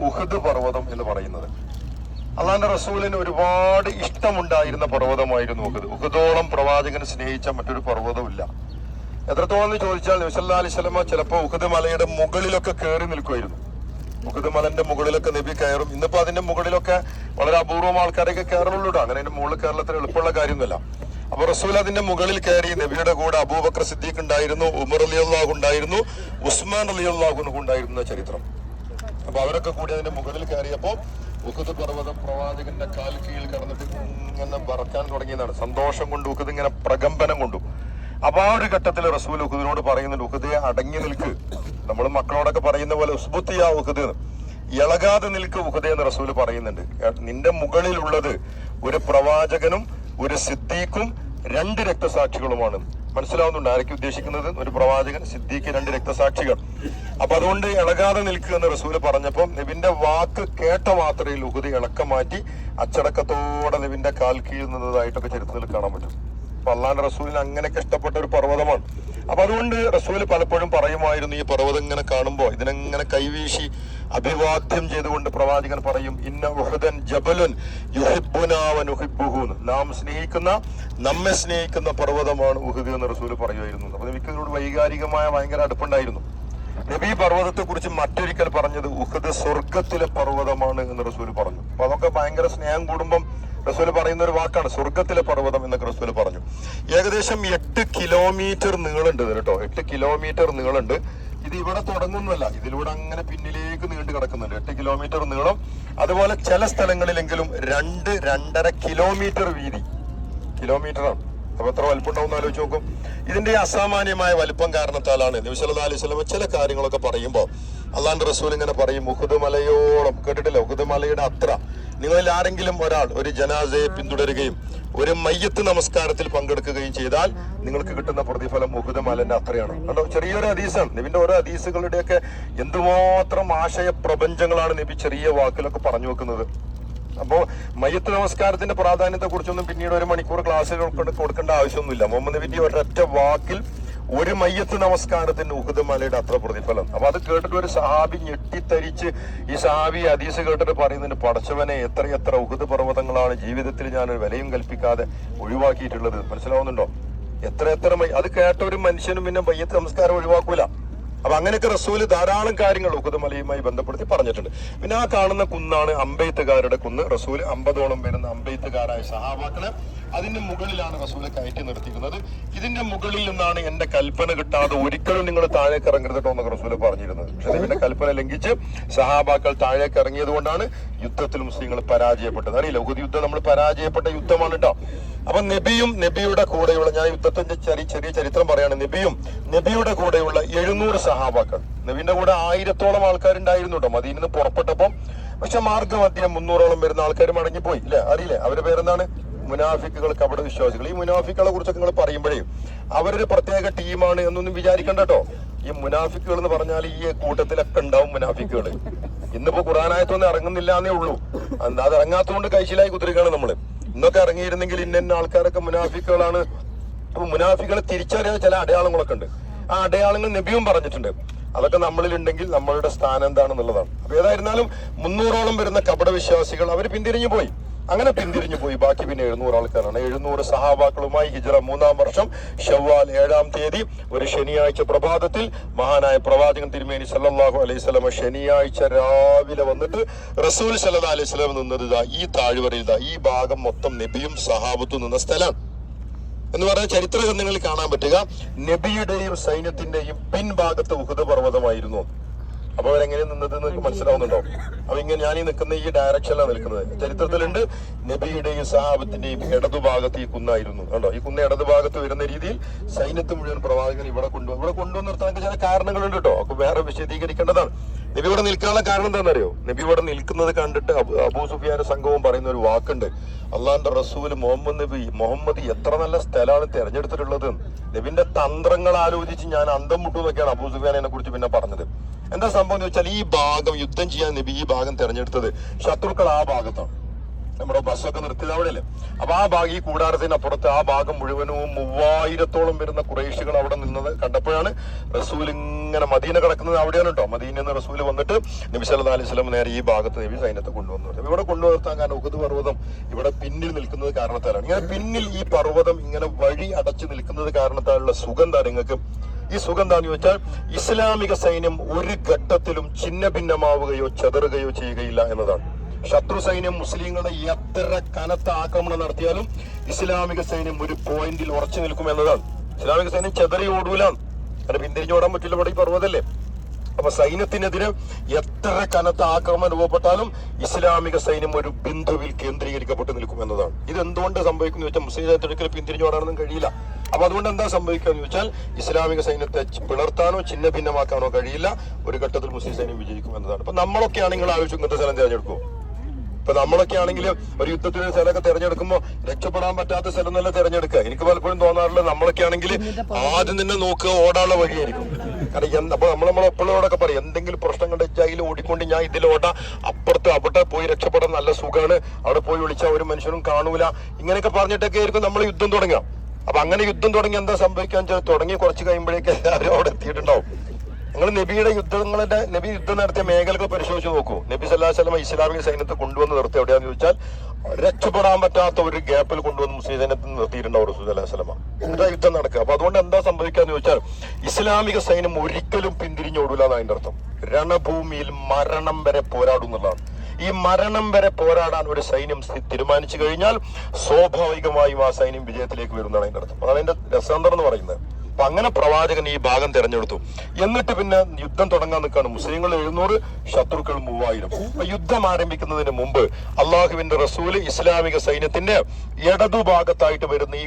ഉഹദ് പർവ്വതം എന്ന് പറയുന്നത് അള്ളാന്റെ റസൂലിന് ഒരുപാട് ഇഷ്ടമുണ്ടായിരുന്ന പർവ്വതമായിരുന്നു ഉഹദ്. ഉഹദോളം പ്രവാചകൻ സ്നേഹിച്ച മറ്റൊരു പർവ്വതമില്ല. എത്രത്തോളം എന്ന് ചോദിച്ചാൽ നബി സല്ലല്ലാഹു അലൈഹി വസല്ലമ ചിലപ്പോൾ ഉഹദ് മലയുടെ മുകളിലൊക്കെ കയറി നിൽക്കുമായിരുന്നു. ഉഹദ് മലന്റെ മുകളിലൊക്കെ നബി കയറും. ഇന്നിപ്പോ അതിന്റെ മുകളിലൊക്കെ വളരെ അപൂർവം ആൾക്കാരൊക്കെ കയറുള്ളൂ. അങ്ങനെ അതിന്റെ മുകളിൽ കേരളത്തിൽ എളുപ്പമുള്ള കാര്യമൊന്നുമല്ല. അപ്പൊ റസൂൽ അതിന്റെ മുകളിൽ കയറി. നബിയുടെ കൂടെ അബൂബക്കർ സിദ്ദീഖ് ഉണ്ടായിരുന്നു, ഉമർ റളിയല്ലാഹു ഉണ്ടായിരുന്നു, ഉസ്മാൻ റളിയല്ലാഹു ഉണ്ടായിരുന്ന ചരിത്രം. അപ്പൊ അവരൊക്കെ കൂടി അതിന്റെ മുകളിൽ കയറിയപ്പോ ഉഹദ് പർവ്വതം പ്രവാചകന്റെ കാൽ കീഴിൽ കടന്നിട്ട് ഇങ്ങനെ പറക്കാൻ തുടങ്ങിയതാണ്. സന്തോഷം കൊണ്ട് ഉഹദ് ഇങ്ങനെ പ്രകമ്പനം കൊണ്ടു. അപ്പൊ ആ ഒരു ഘട്ടത്തിൽ റസൂൽ ഉഹദിനോട് പറയുന്നുണ്ട്, ഉഹദെ അടങ്ങി നിൽക്ക്. നമ്മൾ മക്കളോടൊക്കെ പറയുന്ന പോലെ ഉസ്ബുത്തിയാ ഉഹദ്, ഇളകാതെ നിൽക്ക് ഉഹദെ എന്ന് റസൂൽ പറയുന്നുണ്ട്. നിന്റെ മുകളിലുള്ളത് ഒരു പ്രവാചകനും ഒരു സിദ്ദീഖും 2 രക്തസാക്ഷികളുമാണ്. മനസ്സിലാവുന്നുണ്ട് ആരൊക്കെ ഉദ്ദേശിക്കുന്നത്? ഒരു പ്രവാചകൻ, സിദ്ദീഖ്, 2 രക്തസാക്ഷികൾ. അപ്പൊ അതുകൊണ്ട് ഇളകാതെ നിൽക്കുക എന്ന് റസൂല് പറഞ്ഞപ്പോ നബിന്റെ വാക്ക് കേട്ട മാത്രയിൽ ഉഹദ് ഇളക്കം മാറ്റി അച്ചടക്കത്തോടെ നബിന്റെ കാൽ കീഴിൽ നിന്നതായിട്ടൊക്കെ ചരിത്രത്തിൽ കാണാൻ പറ്റും. അപ്പൊ അള്ളാന്റെ റസൂലിന് അങ്ങനെയൊക്കെ ഇഷ്ടപ്പെട്ട ഒരു പർവ്വതമാണ്. അപ്പൊ അതുകൊണ്ട് റസൂല് പലപ്പോഴും പറയുമായിരുന്നു, ഈ പർവ്വതം ഇങ്ങനെ കാണുമ്പോ ഇതിനെങ്ങനെ കൈവീശി അഭിവാദ്യം ചെയ്തുകൊണ്ട് പ്രവാചകൻ പറയും, ഇന്ന ഉഹദൻ ജബലുൻ യുഹിബ്ബുനാ വനുഹിബ്ബുഹു, നാം സ്നേഹിക്കുന്ന, നമ്മെ സ്നേഹിക്കുന്ന പർവ്വതമാണ് ഉഹദ് എന്ന് റസൂല് പറയുമായിരുന്നു. അപ്പൊ നബിക്ക് ഇതിനോട് വൈകാരികമായ ഭയങ്കര അടുപ്പുണ്ടായിരുന്നു. നബി പർവ്വതത്തെ കുറിച്ച് മറ്റൊരിക്കൽ പറഞ്ഞത് ഉഹദ് സ്വർഗത്തിലെ പർവ്വതമാണ് എന്ന് റസൂല് പറഞ്ഞു. അപ്പൊ അതൊക്കെ ഭയങ്കര സ്നേഹം കൂടുമ്പം റസൂല് പറയുന്ന ഒരു വാക്കാണ് സ്വർഗത്തിലെ പർവ്വതം എന്നൊക്കെ റസൂല് പറഞ്ഞു. ഏകദേശം 8 കിലോമീറ്റർ നീളുണ്ട് കേട്ടോ. 8 കിലോമീറ്റർ നീളുണ്ട്. ഇത് ഇവിടെ തുടങ്ങുന്നല്ല, ഇതിലൂടെ അങ്ങനെ പിന്നിലേക്ക് നീണ്ടു കിടക്കുന്നുണ്ട്. 8 കിലോമീറ്റർ നീളം. അതുപോലെ ചില സ്ഥലങ്ങളിലെങ്കിലും 2-2.5 കിലോമീറ്റർ വീതി. കിലോമീറ്ററാണ്. അപ്പൊ എത്ര വലിപ്പം ഉണ്ടാവും ആലോചിച്ച് നോക്കും. ഇതിന്റെ അസാമാന്യമായ വലിപ്പം കാരണത്താലാണ് നബി സല്ലല്ലാഹു അലൈഹി വസല്ലം ചില കാര്യങ്ങളൊക്കെ പറയുമ്പോൾ അള്ളാന്റെ റസൂൽ ഇങ്ങനെ പറയും, ഉഹദ് മലയോളം, കേട്ടിട്ടില്ല? ഉഹദ് മലയുടെ അത്ര നിങ്ങളിൽ ആരെങ്കിലും ഒരാൾ ഒരു ജനാസയെ പിന്തുടരുകയും ഒരു മയ്യത്ത് നമസ്കാരത്തിൽ പങ്കെടുക്കുകയും ചെയ്താൽ നിങ്ങൾക്ക് കിട്ടുന്ന പ്രതിഫലം ഉഹദ് മലന്റെ അത്രയാണ്. കണ്ടോ, ചെറിയൊരു ഹദീസാണ്. നബിന്റെ ഓരോ ഹദീസുകളുടെയൊക്കെ എന്തുമാത്രം ആശയ പ്രപഞ്ചങ്ങളാണ് നബി ചെറിയ വാക്കിലൊക്കെ പറഞ്ഞു വെക്കുന്നത്. അപ്പോ മയ്യത്ത് നമസ്കാരത്തിന്റെ പ്രാധാന്യത്തെ കുറിച്ചൊന്നും പിന്നീട് 1 മണിക്കൂർ ക്ലാസ്സുകൾ കൊടുക്കേണ്ട ആവശ്യമൊന്നുമില്ല. മുഹമ്മദ് നബി ഒരൊറ്റ വാക്കിൽ ഒരു മയ്യത്ത് നമസ്കാരത്തിന് ഉഹദ് മലയുടെ അത്ര പ്രതിഫലം. അപ്പൊ അത് കേട്ടിട്ട് ഒരു സഹാബി ഞെട്ടിത്തരിച്ച്, ഈ സഹാബി ഹദീസ് കേട്ടിട്ട് പറയുന്നതിന്, പടച്ചവനെ എത്ര ഉഹദ് പർവ്വതങ്ങളാണ് ജീവിതത്തിൽ ഞാൻ ഒരു വിലയും കൽപ്പിക്കാതെ ഒഴിവാക്കിയിട്ടുള്ളത്. മനസ്സിലാവുന്നുണ്ടോ? എത്ര അത് കേട്ട ഒരു മനുഷ്യനും പിന്നെ മയ്യത്ത് നമസ്കാരം ഒഴിവാക്കൂല. അപ്പൊ അങ്ങനെയൊക്കെ റസൂല് ധാരാളം കാര്യങ്ങൾ ഉഹദ് മലയുമായി ബന്ധപ്പെടുത്തി പറഞ്ഞിട്ടുണ്ട്. പിന്നെ ആ കാണുന്ന കുന്നാണ് അമ്പെയ്ത്തുകാരുടെ കുന്ന്. റസൂല് 50ഓളം വരുന്ന അമ്പെയ്ത്തുകാരായ സഹാബാക്കളെ അതിന്റെ മുകളിലാണ് റസൂല് കയറ്റി നിർത്തിക്കുന്നത്. ഇതിന്റെ മുകളിൽ നിന്നാണ് എന്റെ കൽപ്പന കിട്ടാതെ ഒരിക്കലും നിങ്ങൾ താഴേക്ക് ഇറങ്ങരുതട്ടോ എന്നൊക്കെ റസൂല് പറഞ്ഞിരുന്നത്. പക്ഷെ ഇതിന്റെ കൽപ്പന ലംഘിച്ച് സഹാബാക്കൾ താഴേക്ക് ഇറങ്ങിയത് കൊണ്ടാണ് യുദ്ധത്തിൽ മുസ്ലിങ്ങൾ പരാജയപ്പെട്ടത്. അറിയില്ല, ഉഹദ് യുദ്ധം നമ്മൾ പരാജയപ്പെട്ട യുദ്ധമാണ് കേട്ടോ. അപ്പൊ നബിയും നബിയുടെ കൂടെയുള്ള, ഞാൻ യുദ്ധത്തിന്റെ ചെറിയ ചരിത്രം പറയാണ്, നബിയുടെ കൂടെയുള്ള 700 സഹാബാക്കൾ. നബിന്റെ കൂടെ 1000ഓളം ആൾക്കാരുണ്ടായിരുന്നു കേട്ടോ മദീനയിൽ നിന്ന് പുറപ്പെട്ടപ്പം. പക്ഷെ മാർഗമധ്യം 300ഓളം വരുന്ന ആൾക്കാർ മടങ്ങിപ്പോയി. ഇല്ലേ? അറിയില്ലേ? അവരുടെ പേരെന്താണ്? മുനാഫിക്കുകൾ, കപട വിശ്വാസികൾ. ഈ മുനാഫിക്കുകളെ കുറിച്ചൊക്കെ നിങ്ങൾ പറയുമ്പോഴേ അവരൊരു പ്രത്യേക ടീമാണ് എന്നൊന്നും വിചാരിക്കണ്ട കേട്ടോ. ഈ മുനാഫിക്കുകൾ എന്ന് പറഞ്ഞാൽ ഈ കൂട്ടത്തിലൊക്കെ ഉണ്ടാവും മുനാഫിക്കുകൾ. ഇന്നിപ്പോ ഖുർആനായത്തൊന്നും ഇറങ്ങുന്നില്ല എന്നേ ഉള്ളൂ. അത് ഇറങ്ങാത്തതുകൊണ്ട് കഴിച്ചിലായി കുതിരിക്കാണ് നമ്മള്. ഇന്നൊക്കെ ഇറങ്ങിയിരുന്നെങ്കിൽ ഇന്ന ആൾക്കാരൊക്കെ മുനാഫിക്കുകളാണ്. അപ്പൊ മുനാഫികളെ തിരിച്ചറിയാൻ ചില അടയാളങ്ങളൊക്കെ ഉണ്ട്. ആ അടയാളങ്ങൾ നബിയും പറഞ്ഞിട്ടുണ്ട്. അതൊക്കെ നമ്മളിൽ ഉണ്ടെങ്കിൽ നമ്മളുടെ സ്ഥാനം എന്താണെന്നുള്ളതാണ്. അപ്പൊ ഏതായിരുന്നാലും 300ഓളം വരുന്ന കപട വിശ്വാസികൾ അവർ പിന്തിരിഞ്ഞു പോയി. അങ്ങനെ പിന്തിരിഞ്ഞു പോയി. ബാക്കി പിന്നെ 700 ആൾക്കാരാണ്. 700 സഹാബാക്കളുമായി ഹിജ്റ 3-ാം വർഷം ശവ്വാൽ 7-ാം തീയതി ഒരു ശനിയാഴ്ച പ്രഭാതത്തിൽ മഹാനായ പ്രവാചകൻ തിരുമേനി സല്ലല്ലാഹു അലൈഹി വസല്ലം ശനിയാഴ്ച രാവിലെ വന്നിട്ട് റസൂൽ സല്ലല്ലാഹു അലൈഹി വസല്ലം നിന്നത് ഈ താഴ്വരയിൽ, ഈ ഭാഗം മൊത്തം നബിയും സഹാബത്തും നിന്ന സ്ഥലമാണ് എന്ന് പറഞ്ഞ ചരിത്ര ഗ്രന്ഥങ്ങളിൽ കാണാൻ പറ്റുക. നബിയുടെയും സൈന്യത്തിന്റെയും പിൻഭാഗത്ത് ഉഹദ് പർവ്വതമായിരുന്നു. അപ്പൊ അവരെങ്ങനെ നിന്നത് നിങ്ങൾക്ക് മനസ്സിലാവുന്നുണ്ടോ? അപ്പൊ ഇങ്ങനെ ഞാൻ ഈ നിൽക്കുന്ന ഈ ഡയറക്ഷനിലാണ് നിൽക്കുന്നത്. ചരിത്രത്തിലുണ്ട് നബിയുടെയും സഹാബത്തിന്റെയും ഇടതുഭാഗത്ത് ഈ കുന്നായിരുന്നു. കണ്ടോ? ഈ കുന്ന ഇടതുഭാഗത്ത് വരുന്ന രീതിയിൽ സൈന്യത്തെ മുഴുവൻ പ്രവാചകൻ ഇവിടെ കൊണ്ടുവന്ന് നിർത്താൻ ചില കാരണങ്ങളുണ്ട് കേട്ടോ. അപ്പൊ വേറെ വിശദീകരിക്കേണ്ടതാണ്. നബി ഇവിടെ നിൽക്കാനുള്ള കാരണം എന്താണെന്നറിയോ? നബി ഇവിടെ നിൽക്കുന്നത് കണ്ടിട്ട് അബൂ സുഫിയാന്റെ സംഘവും പറയുന്ന ഒരു വാക്കുണ്ട്, അള്ളാന്റെ റസൂല് മുഹമ്മദ് എത്ര നല്ല സ്ഥലമാണ് തെരഞ്ഞെടുത്തിട്ടുള്ളത്. നബിന്റെ തന്ത്രങ്ങൾ ആലോചിച്ച് ഞാൻ അന്തം മുട്ടു എന്നൊക്കെയാണ് അബൂ സുഫിയാനെ കുറിച്ച് പിന്നെ പറഞ്ഞത്. എന്താ സംഭവം എന്ന് വെച്ചാൽ, ഈ ഭാഗം യുദ്ധം ചെയ്യാൻ നബി ഈ ഭാഗം തെരഞ്ഞെടുത്തത് ശത്രുക്കൾ ആ ഭാഗത്താണ്. നമ്മുടെ ബസ്സൊക്കെ നിർത്തിയത് അവിടെയല്ലേ. അപ്പൊ ആ ഭാഗം, ഈ കൂടാരത്തിനപ്പുറത്ത് ആ ഭാഗം മുഴുവനും 3000-ഓളം വരുന്ന ഖുറൈശികൾ അവിടെ നിന്നത് കണ്ടപ്പോഴാണ് റസൂൽ ഇങ്ങനെ മദീന കിടക്കുന്നത് അവിടെയാണ് കേട്ടോ. മദീനയിൽ നിന്ന് റസൂൽ വന്നിട്ട് നബി സല്ലല്ലാഹു അലൈഹി വസല്ലം നേരെ ഈ ഭാഗത്ത് നബി സൈന്യത്തെ കൊണ്ടുവന്നു. ഇവിടെ കൊണ്ടുവരുത്താൻ കാരണം ഉഹദ് പർവ്വതം ഇവിടെ പിന്നിൽ നിൽക്കുന്നത് കാരണത്താലാണ്. ഇങ്ങനെ പിന്നിൽ ഈ പർവ്വതം ഇങ്ങനെ വഴി അടച്ചു നിൽക്കുന്നത് കാരണത്താലുള്ള സുഖം എന്താ നിങ്ങൾക്ക്? ഈ സുഖം എന്താന്ന് ചോദിച്ചാൽ ഇസ്ലാമിക സൈന്യം ഒരു ഘട്ടത്തിലും ഛിന്ന ഭിന്നമാവുകയോ ചെതറുകയോ ചെയ്യുകയില്ല എന്നതാണ്. ശത്രു സൈന്യം മുസ്ലിങ്ങളുടെ എത്ര കനത്ത ആക്രമണം നടത്തിയാലും ഇസ്ലാമിക സൈന്യം ഒരു പോയിന്റിൽ ഉറച്ചു നിൽക്കും എന്നതാണ്. ഇസ്ലാമിക സൈന്യം ചെതറി ഓടൂലാണ്, അങ്ങനെ പിന്തിരിഞ്ഞോടാൻ പറ്റില്ല. ഇവിടെ ഈ പർവ്വതല്ലേ. അപ്പൊ സൈന്യത്തിനെതിരെ എത്ര കനത്ത ആക്രമണം രൂപപ്പെട്ടാലും ഇസ്ലാമിക സൈന്യം ഒരു ബിന്ദുവിൽ കേന്ദ്രീകരിക്കപ്പെട്ട് നിൽക്കും എന്നതാണ്. ഇത് എന്തുകൊണ്ട് സംഭവിക്കുന്നു ചോദിച്ചാൽ മുസ്ലിം സൈന്യത്തിനൊക്കെ പിന്തിരിഞ്ഞോടാനൊന്നും കഴിയില്ല. അപ്പൊ അതുകൊണ്ട് എന്താ സംഭവിക്കുക എന്ന് ചോദിച്ചാൽ ഇസ്ലാമിക സൈന്യത്തെ പിളർത്താനോ ഛിന്ന ഭിന്നമാക്കാനോ കഴിയില്ല. ഒരു ഘട്ടത്തിൽ മുസ്ലിം സൈന്യം വിജയിക്കും എന്നതാണ്. അപ്പൊ നമ്മളൊക്കെ ആണെങ്കിൽ ആലോചിച്ച് ഇങ്ങനത്തെ സ്ഥലം തിരഞ്ഞെടുക്കും. ഇപ്പൊ നമ്മളൊക്കെ ആണെങ്കിൽ ഒരു യുദ്ധത്തിന് സ്ഥലമൊക്കെ തിരഞ്ഞെടുക്കുമ്പോൾ രക്ഷപ്പെടാൻ പറ്റാത്ത സ്ഥലം നല്ല തിരഞ്ഞെടുക്കുക. എനിക്ക് പലപ്പോഴും തോന്നാറുള്ളത് നമ്മളൊക്കെ ആണെങ്കിൽ ആദ്യം തന്നെ നോക്കുക ഓടാനുള്ള വഴിയായിരിക്കും. കാരണം അപ്പൊ നമ്മളെ എപ്പോഴോടൊക്കെ പറയും എന്തെങ്കിലും പ്രശ്നം കണ്ട് ജയിൽ ഓടിക്കൊണ്ട് ഞാൻ ഇതിലോട്ടാ, അപ്പുറത്ത് അവിടെ പോയി രക്ഷപ്പെടാൻ നല്ല സുഖമാണ്, അവിടെ പോയി വിളിച്ചാൽ ഒരു മനുഷ്യനും കാണൂല, ഇങ്ങനെയൊക്കെ പറഞ്ഞിട്ടൊക്കെ ആയിരിക്കും നമ്മൾ യുദ്ധം തുടങ്ങുക. അപ്പൊ അങ്ങനെ യുദ്ധം തുടങ്ങി എന്താ സംഭവിക്കാന്ന് വെച്ചാൽ തുടങ്ങി കുറച്ച് കഴിയുമ്പോഴേക്ക് എല്ലാവരും അവിടെ എത്തിയിട്ടുണ്ടാവും. നിങ്ങൾ നബിയുടെ യുദ്ധങ്ങളുടെ നബി യുദ്ധം നടത്തിയ മേഖലകൾ പരിശോധിച്ച് നോക്കൂ. നബി സല്ലല്ലാഹു അലൈഹി വസല്ലം ഇസ്ലാമിക സൈന്യത്തെ കൊണ്ടുവന്ന് നിർത്തി എവിടെയാന്ന് ചോദിച്ചാൽ രക്ഷപ്പെടാൻ പറ്റാത്ത ഒരു ഗ്യാപ്പിൽ കൊണ്ടുവന്ന് മുസ്ലിം സൈന്യത്തിൽ നിർത്തിയിട്ടുണ്ടാവും റസൂൽ സല്ലല്ലാഹു അലൈഹി വസല്ലം. എന്നിട്ട് യുദ്ധം നടക്കുക. അപ്പൊ അതുകൊണ്ട് എന്താ സംഭവിക്കാന്ന് ചോദിച്ചാൽ ഇസ്ലാമിക സൈന്യം ഒരിക്കലും പിന്തിരിഞ്ഞോടൂല എന്നാണ് അതിന്റെ അർത്ഥം. രണഭൂമിയിൽ മരണം വരെ പോരാടും എന്നുള്ളതാണ്. ഈ മരണം വരെ പോരാടാൻ ഒരു സൈന്യം തീരുമാനിച്ചു കഴിഞ്ഞാൽ സ്വാഭാവികമായും ആ സൈന്യം വിജയത്തിലേക്ക് വരുന്നതാണ് അതിന്റെ അർത്ഥം. അതാണ് അതിന്റെ രസാന്തരം എന്ന് പറയുന്നത്. അപ്പൊ അങ്ങനെ പ്രവാചകൻ ഈ ഭാഗം തെരഞ്ഞെടുത്തു. എന്നിട്ട് പിന്നെ യുദ്ധം തുടങ്ങാൻ നിൽക്കാണ്. മുസ്ലിങ്ങൾ 700, ശത്രുക്കൾ 3000. അപ്പൊ യുദ്ധം ആരംഭിക്കുന്നതിന് മുമ്പ് അള്ളാഹുവിന്റെ റസൂല് ഇസ്ലാമിക സൈന്യത്തിന്റെ ഇടതുഭാഗത്തായിട്ട് വരുന്ന ഈ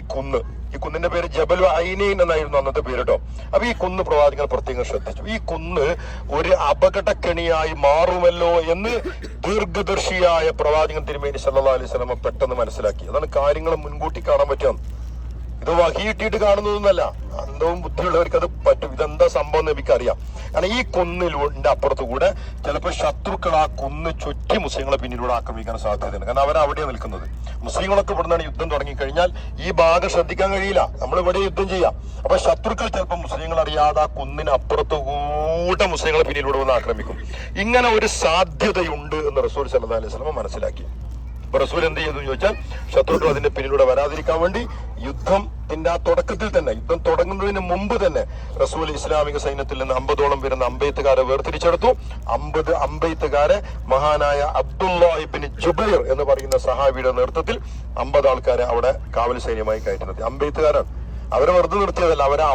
കുന്നിന്റെ പേര് ജബൽ ഐനൈൻ എന്നായിരുന്നു അന്നത്തെ പേര് കേട്ടോ. അപ്പൊ ഈ കുന്ന് പ്രവാചകൻ പ്രത്യേകം ശ്രദ്ധിച്ചു. ഈ കുന്ന് ഒരു അപകടക്കെണിയായി മാറുമല്ലോ എന്ന് ദീർഘദർശിയായ പ്രവാചകൻ തിരുമേനി സല്ലല്ലാഹു അലൈഹി വസല്ലം പെട്ടെന്ന് മനസ്സിലാക്കി. അതാണ് കാര്യങ്ങൾ മുൻകൂട്ടി കാണാൻ പറ്റുക. ഇത് വഹിയിട്ടിട്ട് കാണുന്നതൊന്നല്ല, അന്തവും ബുദ്ധിയുള്ളവർക്ക് അത് പറ്റും. ഇതെന്താ സംഭവം എന്ന് എനിക്കറിയാം. കാരണം ഈ കുന്നിലൂടെ അപ്പുറത്ത് കൂടെ ചിലപ്പോൾ ശത്രുക്കൾ ആ കുന്ന് ചുറ്റി മുസ്ലിങ്ങളെ പിന്നിലൂടെ ആക്രമിക്കാൻ സാധ്യതയുണ്ട്. കാരണം അവരവിടെയാണ് നിൽക്കുന്നത്. മുസ്ലിങ്ങളൊക്കെ ഇവിടുന്നാണ് യുദ്ധം തുടങ്ങിക്കഴിഞ്ഞാൽ ഈ ഭാഗം ശ്രദ്ധിക്കാൻ കഴിയില്ല, നമ്മൾ ഇവിടെ യുദ്ധം ചെയ്യാം. അപ്പൊ ശത്രുക്കൾ ചിലപ്പോൾ മുസ്ലിങ്ങൾ അറിയാതെ ആ കുന്നിന് അപ്പുറത്ത് കൂടെ മുസ്ലിങ്ങളെ പിന്നിലൂടെ വന്ന് ആക്രമിക്കും. ഇങ്ങനെ ഒരു സാധ്യതയുണ്ട് എന്ന് റസൂൽ സല്ലല്ലാഹു അലൈഹി വസല്ലം മനസ്സിലാക്കി. റസൂൽ എന്ത് ചെയ്തു ചോദിച്ചാൽ ശത്രുക്കൾ അതിന്റെ പിന്നിലൂടെ വരാതിരിക്കാൻ വേണ്ടി യുദ്ധത്തിന്റെ ആ തുടക്കത്തിൽ തന്നെ, യുദ്ധം തുടങ്ങുന്നതിന് മുമ്പ് തന്നെ റസൂൽ ഇസ്ലാമിക സൈന്യത്തിൽ നിന്ന് 50ഓളം വരുന്ന അമ്പെയ്ത്തുകാരെ വേർതിരിച്ചെടുത്തു. 50 അമ്പെയ്ത്തുകാരെ മഹാനായ അബ്ദുല്ലാഹ് ഇബ്നു ജുബൈർ എന്ന് പറയുന്ന സഹാബിയുടെ നേതൃത്വത്തിൽ 50 ആൾക്കാരെ അവിടെ കാവൽ സൈന്യമായി കയറ്റി നിർത്തി. അമ്പെയ്ത്തുകാരാണ്. അവരെ വെറുതെ നിർത്തിയതല്ല, അവരെ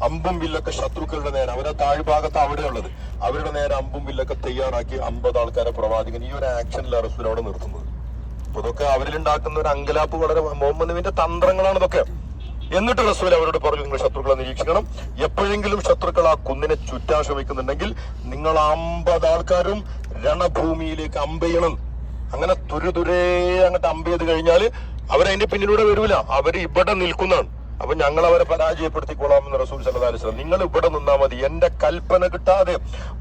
അമ്പും വില്ലൊക്കെ ശത്രുക്കളുടെ നേരെ, അവരെ താഴ്ഭാഗത്ത് അവിടെയുള്ളത്, അവരുടെ നേരെ അമ്പും വില്ലൊക്കെ തയ്യാറാക്കി 50 ആൾക്കാരെ പ്രവാചകൻ ഈ ഒരു ആക്ഷനിലാണ് റസൂൽ അവിടെ നിർത്തുന്നത്. ഇതൊക്കെ അവരിലുണ്ടാക്കുന്ന ഒരു അങ്കലാപ്പ് വളരെ മുഹമ്മദ് നബിയുടെ തന്ത്രങ്ങളാണ് ഇതൊക്കെ. എന്നിട്ട് റസൂൽ അവരോട് പറഞ്ഞു, നിങ്ങൾ ശത്രുക്കളെ നിരീക്ഷിക്കണം. എപ്പോഴെങ്കിലും ശത്രുക്കൾ ആ കുന്നിനെ ചുറ്റാൻ ശ്രമിക്കുന്നുണ്ടെങ്കിൽ നിങ്ങൾ 50 ആൾക്കാരും രണഭൂമിയിലേക്ക് അമ്പെയ്യണം. അങ്ങനെ തുരുതുരേ അങ്ങോട്ട് അമ്പെയ്ത് കഴിഞ്ഞാൽ അവരതിന്റെ പിന്നിലൂടെ വരൂല, അവര് ഇവിടെ നിൽക്കുന്നതാണ്. അപ്പൊ ഞങ്ങൾ അവരെ പരാജയപ്പെടുത്തിക്കൊള്ളാമെന്ന് റസൂൽ സല്ലല്ലാഹു അലൈഹി വസല്ലം. നിങ്ങൾ ഇവിടെ നിന്നാ മതി, എന്റെ കൽപ്പന കിട്ടാതെ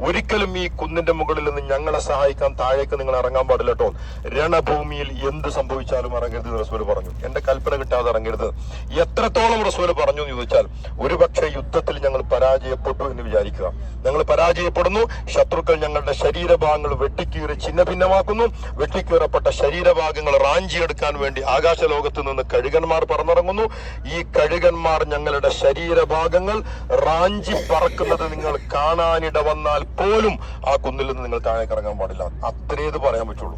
ഒരിക്കലും ഈ കുന്നിന്റെ മുകളിൽ നിന്ന് ഞങ്ങളെ സഹായിക്കാൻ താഴേക്ക് നിങ്ങൾ ഇറങ്ങാൻ പാടില്ല കേട്ടോ. രണഭൂമിയിൽ എന്ത് സംഭവിച്ചാലും ഇറങ്ങരുത് റസൂൽ പറഞ്ഞു. എന്റെ കൽപ്പന കിട്ടാതെ ഇറങ്ങരുത്. എത്രത്തോളം റസൂൽ പറഞ്ഞു എന്ന് ചോദിച്ചാൽ, ഒരുപക്ഷെ യുദ്ധത്തിൽ ഞങ്ങൾ പരാജയപ്പെട്ടു എന്ന് വിചാരിക്കുക. ഞങ്ങൾ പരാജയപ്പെടുന്നു, ശത്രുക്കൾ ഞങ്ങളുടെ ശരീരഭാഗങ്ങൾ വെട്ടിക്കീറി ഛിന്ന ഭിന്നമാക്കുന്നു. വെട്ടിക്കീറപ്പെട്ട ശരീരഭാഗങ്ങൾ റാഞ്ചിയെടുക്കാൻ വേണ്ടി ആകാശ ലോകത്ത് നിന്ന് കഴുകന്മാർ പറന്നിറങ്ങുന്നു. ഈ കഴുകന്മാർ ഞങ്ങളുടെ ശരീരഭാഗങ്ങൾ റാഞ്ചി പറക്കുന്നത് നിങ്ങൾ കാണാനിട വന്നാൽ പോലും ആ കുന്നിൽ നിന്ന് നിങ്ങൾ താഴേക്ക് ഇറങ്ങാൻ പാടില്ല. അത്രേത് പറയാൻ പറ്റുള്ളൂ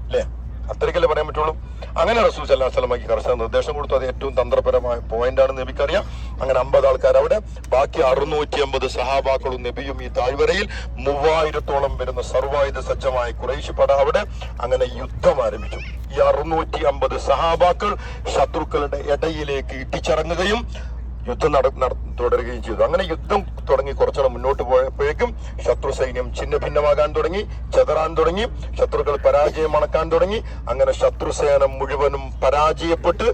അല്ലേ? അത്രയ്ക്കല്ലേ പറയാൻ പറ്റുള്ളൂ. അങ്ങനെ റസൂൽ സല്ലല്ലാഹു അലൈഹി വസല്ലമയ്ക്ക് കർശന നിർദ്ദേശം കൊടുത്തു. അത് ഏറ്റവും തന്ത്രപരമായ പോയിന്റ് ആണെന്ന് നബിക്കറിയാം. അങ്ങനെ 50 ആൾക്കാർ അവിടെ, ബാക്കി 650 സഹാബാക്കളും നബിയും ഈ താഴ്വരയിൽ 3000ഓളം വരുന്ന സർവായുധ സജ്ജമായ ഖുറൈശ് പട അവിടെ. അങ്ങനെ യുദ്ധം ആരംഭിച്ചു. ഈ 650 സഹാബാക്കൾ ശത്രുക്കളുടെ ഇടയിലേക്ക് ഇട്ടിച്ചിറങ്ങുകയും യുദ്ധം തുടരുകയും ചെയ്തു. അങ്ങനെ യുദ്ധം തുടങ്ങി കുറച്ചോളം മുന്നോട്ട് പോയപ്പോഴേക്കും ശത്രു സൈന്യം ഛിന്ന ഭിന്നമാകാൻ തുടങ്ങി, ചെതറാൻ തുടങ്ങി, ശത്രുക്കൾ പരാജയം മണക്കാൻ തുടങ്ങി. അങ്ങനെ ശത്രുസേന മുഴുവനും പരാജയപ്പെട്ട്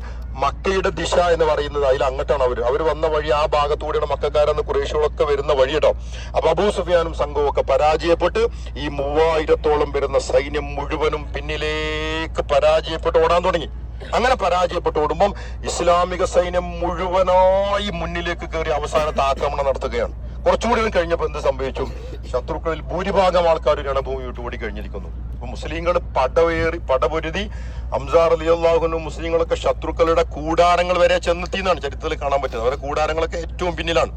മക്കയുടെ ദിശ എന്ന് പറയുന്നത് അതിൽ അങ്ങോട്ടാണ് അവർ വന്ന വഴി ആ ഭാഗത്തൂടെയാണ് മക്കാരെന്ന് കുറേശ്ശികളൊക്കെ വരുന്ന വഴി കേട്ടോ. അപ്പൊ അബൂ സുഫിയാനും സംഘവും ഒക്കെ പരാജയപ്പെട്ട് ഈ 3000-ഓളം വരുന്ന സൈന്യം മുഴുവനും പിന്നിലേക്ക് പരാജയപ്പെട്ട് ഓടാൻ തുടങ്ങി. അങ്ങനെ പരാജയപ്പെട്ട് ഓടുമ്പം ഇസ്ലാമിക സൈന്യം മുഴുവനായി മുന്നിലേക്ക് കയറി അവസാനത്തെ ആക്രമണം നടത്തുകയാണ്. കുറച്ചുകൂടി കഴിഞ്ഞപ്പോൾ എന്ത് സംഭവിച്ചു? ശത്രുക്കളിൽ ഭൂരിഭാഗം ആൾക്കാർ രണഭൂമി വിട്ട് ഓടി കഴിഞ്ഞിരിക്കുന്നു. അപ്പൊ മുസ്ലിങ്ങൾ പടപൊരുതി ഹംസാ റളിയല്ലാഹു അൻഹു മുസ്ലിങ്ങളൊക്കെ ശത്രുക്കളുടെ കൂടാരങ്ങൾ വരെ ചെന്നെത്തി എന്നാണ് ചരിത്രത്തിൽ കാണാൻ പറ്റുന്നത്. അവരുടെ കൂടാരങ്ങളൊക്കെ ഏറ്റവും പിന്നിലാണ്.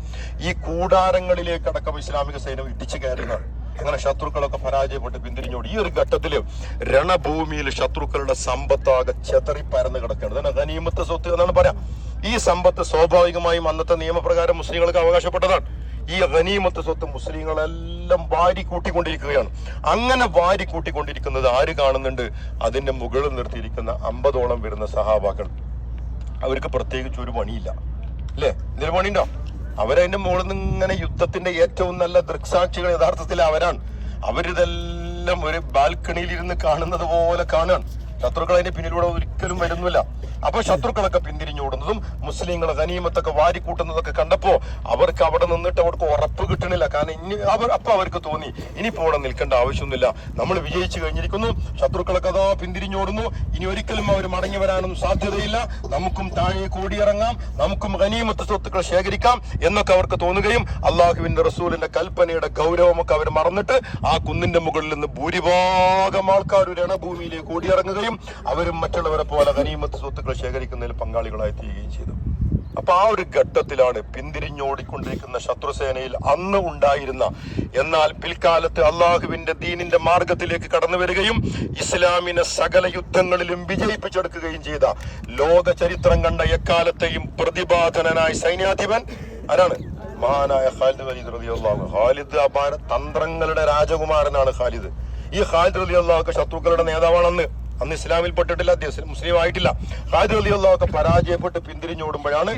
ഈ കൂടാരങ്ങളിലേക്ക് അടക്കം ഇസ്ലാമിക സൈന്യം ഇടിച്ചു കയറുകയാണ്. അങ്ങനെ ശത്രുക്കളൊക്കെ പരാജയപ്പെട്ട് പിന്തിരിഞ്ഞോടി. ഈ ഒരു ഘട്ടത്തില് രണഭൂമിയിൽ ശത്രുക്കളുടെ സമ്പത്താകെ ചെതറി പരന്ന് കിടക്കുകയാണ്. ഇതാണ് ഗനീമത്ത് സ്വത്ത് എന്നാണ് പറയാം. ഈ സമ്പത്ത് സ്വാഭാവികമായും അന്നത്തെ നിയമപ്രകാരം മുസ്ലിങ്ങൾക്ക് അവകാശപ്പെട്ടതാണ്. ഈ ഗനീമത്ത് സ്വത്ത് മുസ്ലിങ്ങളെല്ലാം വാരി കൂട്ടിക്കൊണ്ടിരിക്കുകയാണ്. അങ്ങനെ വാരി കൂട്ടിക്കൊണ്ടിരിക്കുന്നത് ആര് കാണുന്നുണ്ട്? അതിന്റെ മുകളിൽ നിർത്തിയിരിക്കുന്ന 50ഓളം വരുന്ന സഹാബാക്കൾ. അവർക്ക് പ്രത്യേകിച്ച് ഒരു പണിയില്ല, അല്ലേ? എന്തൊരു പണിയുണ്ടോ? അവരതിന്റെ മുകളിൽ നിന്ന് ഇങ്ങനെ യുദ്ധത്തിന്റെ ഏറ്റവും നല്ല ദൃക്സാക്ഷികൾ യഥാർത്ഥത്തിൽ അവരാണ്. അവരിതെല്ലാം ഒരു ബാൽക്കണിയിൽ ഇരുന്ന് കാണുന്നത് പോലെ കാണാൻ. ശത്രുക്കൾ അതിന്റെ പിന്നിലൂടെ ഒരിക്കലും വരുന്നില്ല. അപ്പൊ ശത്രുക്കളൊക്കെ പിന്തിരിഞ്ഞോടുന്നതും മുസ്ലിങ്ങൾ ഗനീമത്തൊക്കെ വാരിക്കൂട്ടുന്നതൊക്കെ കണ്ടപ്പോ അവർക്ക് അവിടെ നിന്നിട്ട് അവർക്ക് ഉറപ്പ് കിട്ടണില്ല. കാരണം അവർക്ക് തോന്നി ഇനിയിപ്പോ അവിടെ നിൽക്കേണ്ട ആവശ്യമൊന്നുമില്ല, നമ്മൾ വിജയിച്ചു കഴിഞ്ഞിരിക്കുന്നു, ശത്രുക്കളൊക്കെ അതാ പിന്തിരിഞ്ഞോടുന്നു, ഇനി ഒരിക്കലും അവർ മടങ്ങി വരാനൊന്നും സാധ്യതയില്ല, നമുക്കും താഴെ കൂടിയിറങ്ങാം, നമുക്കും ഗനീമത്ത് സ്വത്തുക്കൾ ശേഖരിക്കാം എന്നൊക്കെ അവർക്ക് തോന്നുകയും അള്ളാഹുവിന്റെ റസൂലിന്റെ കൽപ്പനയുടെ ഗൗരവമൊക്കെ അവർ മറന്നിട്ട് ആ കുന്നിന്റെ മുകളിൽ നിന്ന് ഭൂരിഭാഗം ആൾക്കാർ രണഭൂമിയിലേക്ക് കൂടിയിറങ്ങുകയും അവരും മറ്റുള്ളവരെ പോലെ ഗനീമത്ത് സ്വത്തുക്കൾ ശേഖരിക്കുന്നതിൽ പങ്കാളികളായി തീരുകയും ചെയ്തു. അപ്പൊ ആ ഒരു ഘട്ടത്തിലാണ് പിന്തിരിഞ്ഞോടിക്കൊണ്ടിരിക്കുന്ന ശത്രുസേനയിൽ അന്ന് ഉണ്ടായിരുന്ന, എന്നാൽ പിൽക്കാലത്ത് അള്ളാഹുവിന്റെ ദീനിന്റെ മാർഗത്തിലേക്ക് കടന്നു വരികയും ഇസ്ലാമിനെ സകല യുദ്ധങ്ങളിലും വിജയിപ്പിച്ചെടുക്കുകയും ചെയ്ത ലോക ചരിത്രം കണ്ട എക്കാലത്തെയും പ്രതിഭാധനനായ സൈന്യാധിപൻ ആരാണ്? മഹാനായ ഖാലിദ് വലീദ് റളിയല്ലാഹു അൻഹു. ഖാലിദ് അപാര തന്ത്രങ്ങളുടെ രാജകുമാരനാണ് ഖാലിദ്. ഈ ഖാലിദ് റളിയല്ലാഹു ശത്രുക്കളുടെ നേതാവാണെന്ന്. അന്ന് ഇസ്ലാമിൽ പെട്ടിട്ടില്ല, മുസ്ലിം ആയിട്ടില്ല. ഖാലിദ് റളിയല്ലാഹു ഒക്കെ പരാജയപ്പെട്ട് പിന്തിരിഞ്ഞോടുമ്പോഴാണ്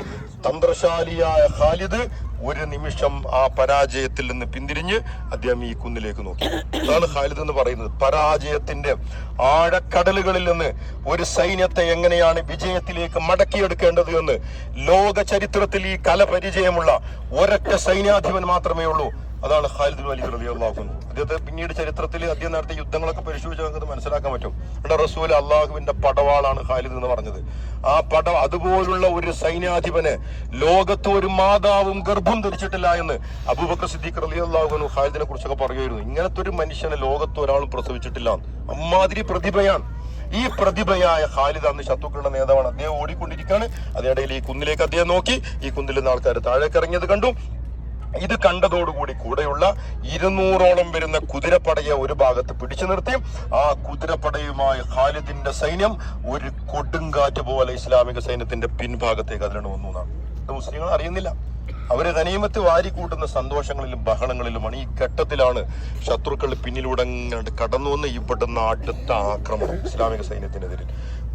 തന്ത്രശാലിയായ ഖാലിദ് ഒരു നിമിഷം ആ പരാജയത്തിൽ നിന്ന് പിന്തിരിഞ്ഞ് അദ്ദേഹം ഈ കുന്നിലേക്ക് നോക്കി. അതാണ് ഖാലിദ് എന്ന് പറയുന്നത്. പരാജയത്തിന്റെ ആഴക്കടലുകളിൽ നിന്ന് ഒരു സൈന്യത്തെ എങ്ങനെയാണ് വിജയത്തിലേക്ക് മടക്കിയെടുക്കേണ്ടത് എന്ന് ലോക ചരിത്രത്തിൽ ഈ കല പരിചയമുള്ള ഒരൊറ്റ സൈന്യാധിപൻ മാത്രമേ ഉള്ളൂ. അതാണ് ഖാലിദ് വലീദ് റളിയല്ലാഹു അൻഹു. അദ്ദേഹത്തെ പിന്നീട് ചരിത്രത്തിൽ അദ്ദേഹം നടത്തിയ യുദ്ധങ്ങളൊക്കെ പരിശോധിച്ചാൽ നമുക്ക് മനസ്സിലാക്കാൻ പറ്റും. റസൂൽ അള്ളാഹുവിന്റെ പടവാളാണ് ഖാലിദ് എന്ന് പറഞ്ഞത്. ആ അതുപോലുള്ള ഒരു സൈന്യാധിപന് ലോകത്ത് ഒരു മാതാവും ഗർഭം ധരിച്ചിട്ടില്ല എന്ന് അബൂബക്കർ സിദ്ദീഖ് റളിയല്ലാഹു അൻഹു ഖാലിദിനെ കുറിച്ചൊക്കെ പറയുമായിരുന്നു. ഇങ്ങനത്തെ ഒരു മനുഷ്യനെ ലോകത്ത് ഒരാളും പ്രസവിച്ചിട്ടില്ല. അമ്മാതിരി പ്രതിഭയാണ്. ഈ പ്രതിഭയായ ഖാലിദ് അന്ന് ശത്രുക്കളുടെ നേതാവാണ്. അദ്ദേഹം ഓടിക്കൊണ്ടിരിക്കുകയാണ്. അതിനിടയിൽ ഈ കുന്നിലേക്ക് അദ്ദേഹം നോക്കി. ഈ കുന്നിൽ നിന്ന് ആൾക്കാർ താഴേക്ക് ഇറങ്ങിയത് കണ്ടു. ഇത് കണ്ടതോടുകൂടി കൂടെയുള്ള 200ഓളം വരുന്ന കുതിരപ്പടയെ ഒരു ഭാഗത്ത് പിടിച്ചു നിർത്തി. ആ കുതിരപ്പടയുമായി ഖാലിദിന്റെ സൈന്യം ഒരു കൊടുങ്കാറ്റ് പോലെ ഇസ്ലാമിക സൈന്യത്തിന്റെ പിൻഭാഗത്തേക്ക് അതിലാണ് വന്നു എന്നാണ്. ഇത് മുസ്ലിങ്ങൾ അറിയുന്നില്ല. അവര് ഗനീമത്ത് വാരിക്കൂട്ടുന്ന സന്തോഷങ്ങളിലും ബഹളങ്ങളിലുമാണ്. ഈ ഘട്ടത്തിലാണ് ശത്രുക്കൾ പിന്നിലൂടെ കടന്നു വന്ന് ഇവിടുന്ന അടുത്ത ആക്രമണം ഇസ്ലാമിക സൈന്യത്തിനെതിരെ.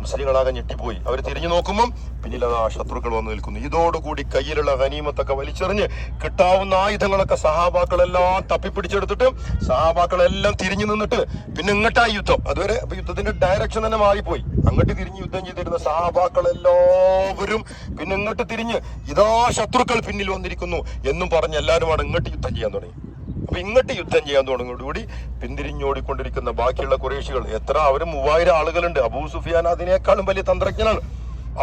മുസ്ലിങ്ങളാകെ ഞെട്ടിപ്പോയി. അവർ തിരിഞ്ഞു നോക്കുമ്പോൾ പിന്നിൽ ആ ശത്രുക്കൾ വന്നു നിൽക്കുന്നു. ഇതോടുകൂടി കയ്യിലുള്ള ഗനീമത്തൊക്കെ വലിച്ചെറിഞ്ഞ് കിട്ടാവുന്ന ആയുധങ്ങളൊക്കെ സഹാബാക്കളെല്ലാം തപ്പിപ്പിടിച്ചെടുത്തിട്ട് സഹാബാക്കളെല്ലാം തിരിഞ്ഞു നിന്നിട്ട് പിന്നെ ഇങ്ങോട്ടായി യുദ്ധം. അതുവരെ യുദ്ധത്തിന്റെ ഡയറക്ഷൻ തന്നെ മാറിപ്പോയി. അങ്ങോട്ട് തിരിഞ്ഞ് യുദ്ധം ചെയ്തിരുന്ന സഹാബാക്കളെല്ലാവരും പിന്നെ ഇങ്ങോട്ട് തിരിഞ്ഞ് ഇതാ ശത്രുക്കൾ പിന്നിൽ വന്നിരിക്കുന്നു എന്നും പറഞ്ഞ് എല്ലാവരുമാണ് ഇങ്ങോട്ട് യുദ്ധം ചെയ്യാൻ തുടങ്ങി. അപ്പൊ ഇങ്ങോട്ട് യുദ്ധം ചെയ്യാൻ തുടങ്ങിയോടുകൂടി പിന്തിരിഞ്ഞോടിക്കൊണ്ടിരിക്കുന്ന ബാക്കിയുള്ള ഖുറൈശികൾ അവർ 3000 ആളുകളുണ്ട്. അബൂ സുഫിയാൻ അതിനേക്കാളും വലിയ തന്ത്രജ്ഞനാണ്.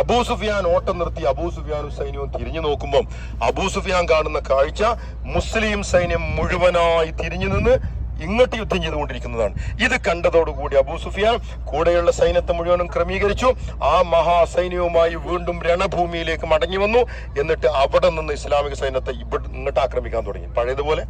അബൂ സുഫിയാൻ ഓട്ടം നിർത്തി അബൂ സുഫിയാനും സൈന്യവും തിരിഞ്ഞു നോക്കുമ്പോൾ അബൂ സുഫിയാൻ കാണുന്ന കാഴ്ച മുസ്ലിം സൈന്യം മുഴുവനായി തിരിഞ്ഞു നിന്ന് ഇങ്ങോട്ട് യുദ്ധം ചെയ്തുകൊണ്ടിരിക്കുന്നതാണ്. ഇത് കണ്ടതോടുകൂടി അബൂ സുഫിയാൻ കൂടെയുള്ള സൈന്യത്തെ മുഴുവനും ക്രമീകരിച്ചു. ആ മഹാസൈന്യവുമായി വീണ്ടും രണഭൂമിയിലേക്ക് മടങ്ങി വന്നു. എന്നിട്ട് അവിടെ നിന്ന് ഇസ്ലാമിക സൈന്യത്തെ ഇങ്ങോട്ട് ആക്രമിക്കാൻ തുടങ്ങി. പഴയതുപോലെ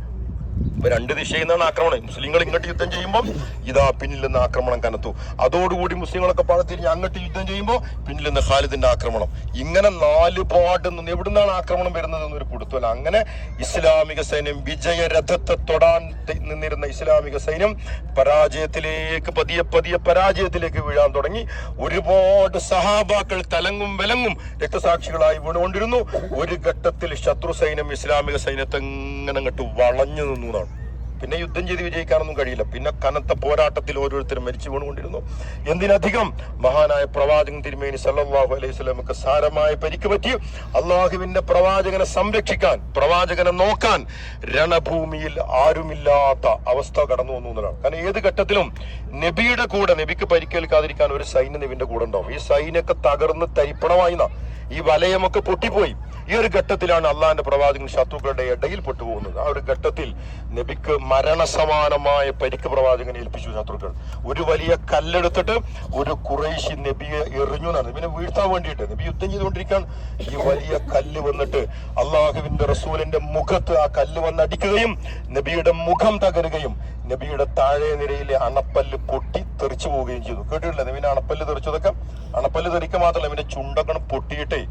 ഇപ്പൊ രണ്ട് ദിശയിൽ നിന്നാണ് ആക്രമണം. മുസ്ലിങ്ങൾ ഇങ്ങോട്ട് യുദ്ധം ചെയ്യുമ്പോൾ ഇതാ പിന്നിൽ നിന്ന് ആക്രമണം കനത്തു. അതോടുകൂടി മുസ്ലിങ്ങളൊക്കെ തിരിഞ്ഞ് അങ്ങോട്ട് യുദ്ധം ചെയ്യുമ്പോൾ പിന്നിൽ നിന്ന് ഖാലിദിന്റെ ആക്രമണം. ഇങ്ങനെ 4 പാട് നിന്ന് എവിടുന്നാണ് ആക്രമണം വരുന്നത് എന്നൊരു കൊടുത്തല്ല. അങ്ങനെ ഇസ്ലാമിക സൈന്യം വിജയരഥത്തെ തൊടാൻ നിന്നിരുന്ന ഇസ്ലാമിക സൈന്യം പരാജയത്തിലേക്ക് പതിയെ പരാജയത്തിലേക്ക് വീഴാൻ തുടങ്ങി. ഒരുപാട് സഹാബാക്കൾ തലങ്ങും വിലങ്ങും രക്തസാക്ഷികളായി വീണുകൊണ്ടിരുന്നു. ഒരു ഘട്ടത്തിൽ ശത്രു സൈന്യം ഇസ്ലാമിക സൈന്യത്തെ ഇങ്ങനെ അങ്ങോട്ട് വളഞ്ഞു നിന്നു എന്നാണ്. പിന്നെ യുദ്ധം ചെയ്ത് വിജയിക്കാനൊന്നും കഴിയില്ല. പിന്നെ കനത്ത പോരാട്ടത്തിൽ ഓരോരുത്തരും മരിച്ചു വീണുകൊണ്ടിരുന്നു. എന്തിനധികം മഹാനായ പ്രവാചകൻ തിരുമേനി സല്ലല്ലാഹു അലൈഹി വസല്ലമക്ക് സാരമായ പരിക്ക് പറ്റി. അള്ളാഹുവിന്റെ പ്രവാചകനെ സംരക്ഷിക്കാൻ, പ്രവാചകനെ നോക്കാൻ രണഭൂമിയിൽ ആരുമില്ലാത്ത അവസ്ഥ കടന്നു വന്നു എന്നതാണ്. കാരണം ഏത് ഘട്ടത്തിലും നബിയുടെ കൂടെ, നബിക്ക് പരിക്കേൽക്കാതിരിക്കാൻ ഒരു സൈന്യം നബിന്റെ കൂടെ ഉണ്ടാവും. ഈ സൈന്യമൊക്കെ തകർന്ന് തരിപ്പണമായി, ഈ വലയമൊക്കെ പൊട്ടിപ്പോയി. ഈ ഒരു ഘട്ടത്തിലാണ് അള്ളാഹിന്റെ പ്രവാചകൻ ശത്രുക്കളുടെ ഇടയിൽ പെട്ടുപോകുന്നത്. ആ ഒരു ഘട്ടത്തിൽ നബിക്ക് മരണസമാനമായ പരിക്ക് പ്രവാചകനെ ഏൽപ്പിച്ചു ശത്രുക്കൾ. ഒരു വലിയ കല്ലെടുത്തിട്ട് ഒരു ഖുറൈശി നബിയെ എറിഞ്ഞു എന്നാണ്. നബിനെ വീഴ്ത്താൻ വേണ്ടിയിട്ട് നബി യുദ്ധം ചെയ്തുകൊണ്ടിരിക്കാൻ ഈ വലിയ കല്ല് വന്നിട്ട് അള്ളാഹുവിന്റെ റസൂലിന്റെ മുഖത്ത് ആ കല്ല് വന്നടിക്കുകയും നബിയുടെ മുഖം തകരുകയും നബിയുടെ താഴെ നിരയിലെ അണപ്പല്ല് പൊട്ടി തെറിച്ചു പോവുകയും ചെയ്തു. കേട്ടിട്ടില്ല നബിന്റെ അണപ്പല്ല് തെറിച്ചതൊക്കെ? അണപ്പല്ല് തെറിക്കുക മാത്രമല്ല, നബിന്റെ ചുണ്ടൊക്കെ പൊട്ടിയിട്ടേ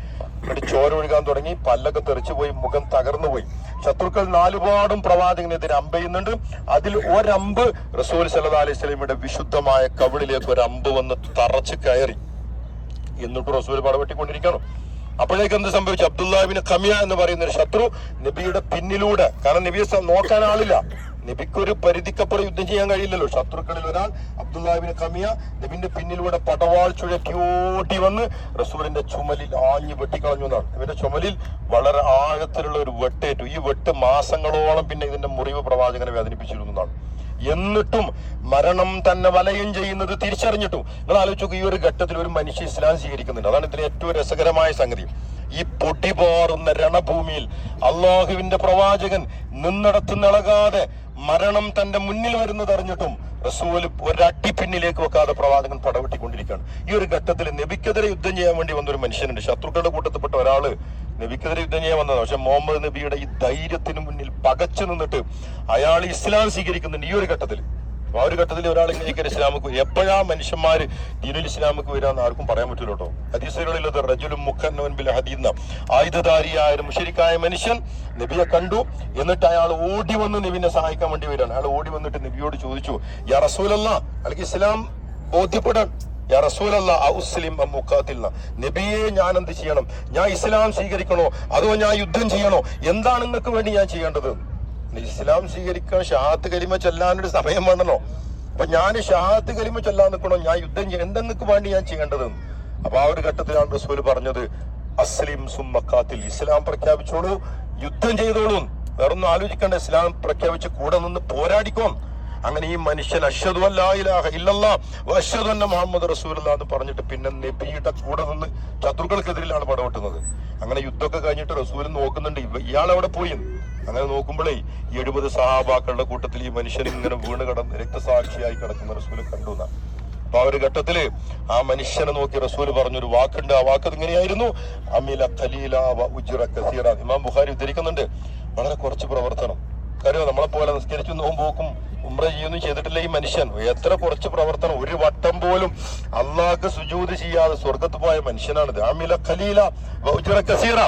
ചോര ഒഴുകാൻ തുടങ്ങി, പല്ലൊക്കെ തെറിച്ചു പോയി, മുഖം തകർന്നു പോയി. ശത്രുക്കൾ 4 പാടും പ്രവാചകനെതിരെ അമ്പെയ്യുന്നുണ്ട്. അതിൽ ഒരമ്പ് റസൂൽ സല്ലല്ലാഹു അലൈഹി വസല്ലമയുടെ വിശുദ്ധമായ കവിളിലേക്ക് ഒരു അമ്പ് വന്ന് തറച്ച് കയറി. എന്നിട്ട് റസൂൽ പടവെട്ടിക്കൊണ്ടിരിക്കണം. അപ്പോഴേക്ക് എന്ത് സംഭവിച്ചു? അബ്ദുല്ലാഹ് ഇബ്നു ഖമിയ എന്ന് പറയുന്ന ഒരു ശത്രു നബിയുടെ പിന്നിലൂടെ, കാരണം നബിയെ നോക്കാൻ ആളില്ല, നബിക്കൊരു പരിധിക്കപ്പുറം യുദ്ധം ചെയ്യാൻ കഴിയില്ലല്ലോ. ശത്രുക്കളിൽ ഒരാൾ അബ്ദുല്ലാഹ് ഇബ്നു ഖമിയ നബിന്റെ പിന്നിലൂടെ പടവാൾ ചുഴറ്റി ഓടി വന്ന് റസൂലിന്റെ ചുമലിൽ ആഞ്ഞു വെട്ടിക്കളഞ്ഞു എന്നാണ്. ഇവന്റെ ചുമലിൽ വളരെ ആഴത്തിലുള്ള ഒരു വെട്ടേറ്റു. ഈ വെട്ട് മാസങ്ങളോളം പിന്നെ ഇതിന്റെ മുറിവ് പ്രവാചകനെ വേദനിപ്പിച്ചിരുന്നതാണ്. എന്നിട്ടും മരണം തന്നെ വലയം ചെയ്യുന്നത് തിരിച്ചറിഞ്ഞിട്ടും നിങ്ങൾ ആലോചിച്ചു, ഈ ഒരു ഘട്ടത്തിൽ ഒരു മനുഷ്യ ഇസ്ലാം സ്വീകരിക്കുന്നുണ്ട്. അതാണ് ഇതിന് ഏറ്റവും രസകരമായ സംഗതി. ഈ പൊടിപാറുന്ന രണഭൂമിയിൽ അള്ളാഹുവിന്റെ പ്രവാചകൻ നിന്നിടത്ത് നിളകാതെ മരണം തന്റെ മുന്നിൽ വരുന്നത് അറിഞ്ഞിട്ടും റസൂൽ ഒരടി പിന്നിലേക്ക് വെക്കാതെ പ്രവാചകൻ പടവെട്ടിക്കൊണ്ടിരിക്കുകയാണ്. ഈ ഒരു ഘട്ടത്തിൽ നബിക്കെതിരെ യുദ്ധം ചെയ്യാൻ വേണ്ടി വന്നൊരു മനുഷ്യനുണ്ട്. ശത്രുക്കളുടെ കൂട്ടത്തിൽപ്പെട്ട ഒരാള് നബിക്കെതിരെ യുദ്ധം ചെയ്യാൻ വന്നതാണ്. പക്ഷെ മുഹമ്മദ് നബിയുടെ ഈ ധൈര്യത്തിന് മുന്നിൽ പകച്ചു നിന്നിട്ട് അയാൾ ഇസ്ലാം സ്വീകരിക്കുന്നുണ്ട്. ഈ ഒരു ഘട്ടത്തിൽ ആ ഒരു ഘട്ടത്തിൽ ഒരാൾ ഇങ്ങനെ ഇസ്ലാമക്ക് എപ്പോഴാ മനുഷ്യന്മാര് ദീനുൽ ഇസ്ലാമക്ക് വരാന്ന് ആർക്കും പറയാൻ പറ്റില്ല കേട്ടോ. ഹദീസുകളിലത് റജുലും മുഖന്നവൻ ബിൽ ഹദീദ്, ആയുധധാരിയായ മുശ്രിക്കായ മനുഷ്യൻ നബിയെ കണ്ടു. എന്നിട്ട് അയാൾ ഓടി വന്ന് നബിനെ സഹായിക്കാൻ വേണ്ടി വരികയാണ്. അയാൾ ഓടി വന്നിട്ട് നബിയോട് ചോദിച്ചു, യാ റസൂലല്ലാഹ്, അയാൾക്ക് ഇസ്ലാം ബോധ്യപ്പെടാൻ, യാ റസൂലല്ലാഹ് ഔസ്ലിം അം മുഖാത്തിൽന, നബിയെ ഞാൻ എന്ത് ചെയ്യണം? ഞാൻ ഇസ്ലാം സ്വീകരിക്കണോ അതോ ഞാൻ യുദ്ധം ചെയ്യണോ? എന്താണ് നിങ്ങൾക്ക് വേണ്ടി ഞാൻ ചെയ്യേണ്ടത്? ഇസ്ലാം സ്വീകരിക്കാൻ ഷഹാദത്ത് കലിമ ചൊല്ലാനൊരു സമയം വേണ്ടല്ലോ. അപ്പൊ ഞാൻ ഷഹാദത്ത് കലിമ ചൊല്ലാൻ നിൽക്കണോ, ഞാൻ യുദ്ധം ചെയ്യണം, എന്തെങ്ങൾക്ക് വേണ്ടി ഞാൻ ചെയ്യേണ്ടത്? അപ്പൊ ആ ഒരു ഘട്ടത്തിലാണ് റസൂൽ പറഞ്ഞത്, അസ്ലിം സുമ്മക്കാത്തിൽ, ഇസ്ലാം പ്രഖ്യാപിച്ചോളൂ, യുദ്ധം ചെയ്തോളൂ, വേറൊന്നും ആലോചിക്കണ്ട, ഇസ്ലാം പ്രഖ്യാപിച്ച് കൂടെ നിന്ന് പോരാടിക്കോ. അങ്ങനെ ഈ മനുഷ്യൻ അശ്ഹദു അല്ലാ ഇലാഹ ഇല്ലല്ലാഹ് വ അശ്ഹദു അന്ന മുഹമ്മദ് റസൂലുള്ളാഹ് എന്ന് പറഞ്ഞിട്ട് പിന്നെ നബിയുടെ കൂടെ നിന്ന് ശത്രുക്കൾക്കെതിരിലാണ് പടവെട്ടുന്നത്. അങ്ങനെ യുദ്ധമൊക്കെ കഴിഞ്ഞിട്ട് റസൂൽ നോക്കുന്നുണ്ട് ഇയാൾ എവിടെ പോയി. അങ്ങനെ നോക്കുമ്പോഴേ 70 സഹാബാക്കളുടെ കൂട്ടത്തിൽ ഈ മനുഷ്യൻ ഇങ്ങനെ വീണ് കിടന്ന് രക്തസാക്ഷിയായി കിടക്കുന്ന റസൂൽ കണ്ടു. അപ്പൊ ആ ഒരു ഘട്ടത്തില് ആ മനുഷ്യനെ നോക്കി റസൂൽ പറഞ്ഞൊരു വാക്കുണ്ട്. ആ വാക്ക് ഇങ്ങനെയായിരുന്നു, അമില ഖലീല വ ഉജ്റ കസീറ. ഇമാം ബുഖാരി ഉദ്ധരിക്കുന്നുണ്ട്, വളരെ കുറച്ച് പ്രവർത്തനം. കാര്യം നമ്മളെ പോലെ നിസ്കരിച്ചു നോമ്പോക്കും ഉംറ ചെയ്യുന്നു ചെയ്തിട്ടില്ല ഈ മനുഷ്യൻ. എത്ര കുറച്ച് പ്രവർത്തനം, ഒരു വട്ടം പോലും അള്ളാഹ്ക്ക് സുജൂദ് ചെയ്യാതെ സ്വർഗത്ത് പോയ മനുഷ്യനാണിത്. അമില ഖലീല വ ഉജ്റ കസീറ,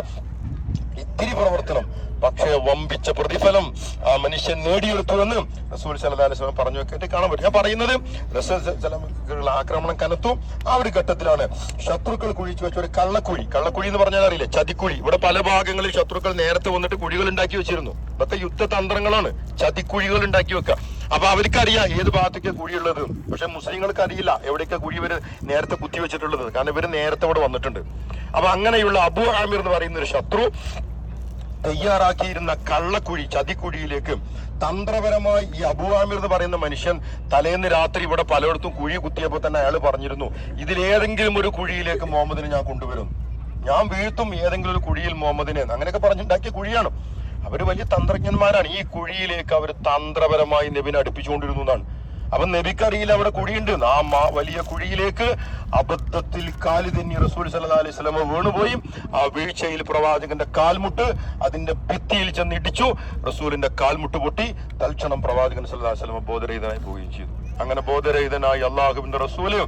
ഇത്തിരി പ്രവർത്തനം, പക്ഷേ വമ്പിച്ച പ്രതിഫലം ആ മനുഷ്യൻ നേടിയെടുത്തു എന്ന് റസൂൽ സല്ലല്ലാഹു അലൈഹി വസല്ലം പറഞ്ഞു വെക്കേണ്ടി കാണാൻ പറ്റും. ഞാൻ പറയുന്നത് റസൂൽ സല്ലല്ലാഹു ആക്രമണം കനത്തു. ആ ഒരു ഘട്ടത്തിലാണ് ശത്രുക്കൾ കുഴിച്ചു വെച്ച ഒരു കള്ളക്കുഴി എന്ന് പറഞ്ഞാൽ അറിയില്ലേ, ചതിക്കുഴി. ഇവിടെ പല ഭാഗങ്ങളിൽ ശത്രുക്കൾ നേരത്തെ വന്നിട്ട് കുഴികൾ ഉണ്ടാക്കി വെച്ചിരുന്നു. ഇതൊക്കെ യുദ്ധതന്ത്രങ്ങളാണ്, ചതിക്കുഴികൾ ഉണ്ടാക്കി വെക്കുക. അപ്പൊ അവർക്കറിയാം ഏത് ഭാഗത്തേക്ക് കുഴിയുള്ളത്. പക്ഷെ മുസ്ലിങ്ങൾക്ക് അറിയില്ല എവിടേക്ക് കുഴി ഇവര് നേരത്തെ കുത്തി വെച്ചിട്ടുള്ളത്, കാരണം ഇവര് നേരത്തെ ഇവിടെ വന്നിട്ടുണ്ട്. അപ്പൊ അങ്ങനെയുള്ള അബൂ ആമിർ എന്ന് പറയുന്ന ഒരു ശത്രു തയ്യാറാക്കിയിരുന്ന കള്ളക്കുഴി, ചതിക്കുഴിയിലേക്ക് തന്ത്രപരമായി ഈ അബൂ ആമിർ എന്ന് പറയുന്ന മനുഷ്യൻ തലേന്ന് രാത്രി ഇവിടെ പലയിടത്തും കുഴി കുത്തിയപ്പോൾ തന്നെ അയാൾ പറഞ്ഞിരുന്നു, ഇതിലേതെങ്കിലും ഒരു കുഴിയിലേക്ക് മുഹമ്മദിനെ ഞാൻ കൊണ്ടുവരും, ഞാൻ വീഴ്ത്തും ഏതെങ്കിലും ഒരു കുഴിയിൽ മുഹമ്മദിനെ, അങ്ങനെയൊക്കെ പറഞ്ഞുണ്ടാക്കിയ കുഴിയാണ്. അവര് വലിയ തന്ത്രജ്ഞന്മാരാണ്. ഈ കുഴിയിലേക്ക് അവർ തന്ത്രപരമായി നബിനെ അടുപ്പിച്ചുകൊണ്ടിരുന്നു എന്നാണ്. അപ്പൊ നബിക്കറിയില്ല അവിടെ കുഴിയുണ്ട്. ആ വലിയ കുഴിയിലേക്ക് അബദ്ധത്തിൽ കാല് തെന്നി റസൂൽ സല്ലല്ലാഹു അലൈഹി വസല്ലം വീണുപോയി. ആ വീഴ്ചയിൽ പ്രവാചകന്റെ കാൽമുട്ട് അതിന്റെ ഭിത്തിയിൽ ചെന്ന് ഇടിച്ചു. റസൂലിന്റെ കാൽമുട്ട് പൊട്ടി. തൽക്ഷണം പ്രവാചകൻ സല്ലല്ലാഹു അലൈഹി വസല്ലം ബോധരഹിതനായി പോവുകയും ചെയ്തു. അങ്ങനെ ബോധരഹിതനായി അള്ളാഹുവിന്റെ റസൂല്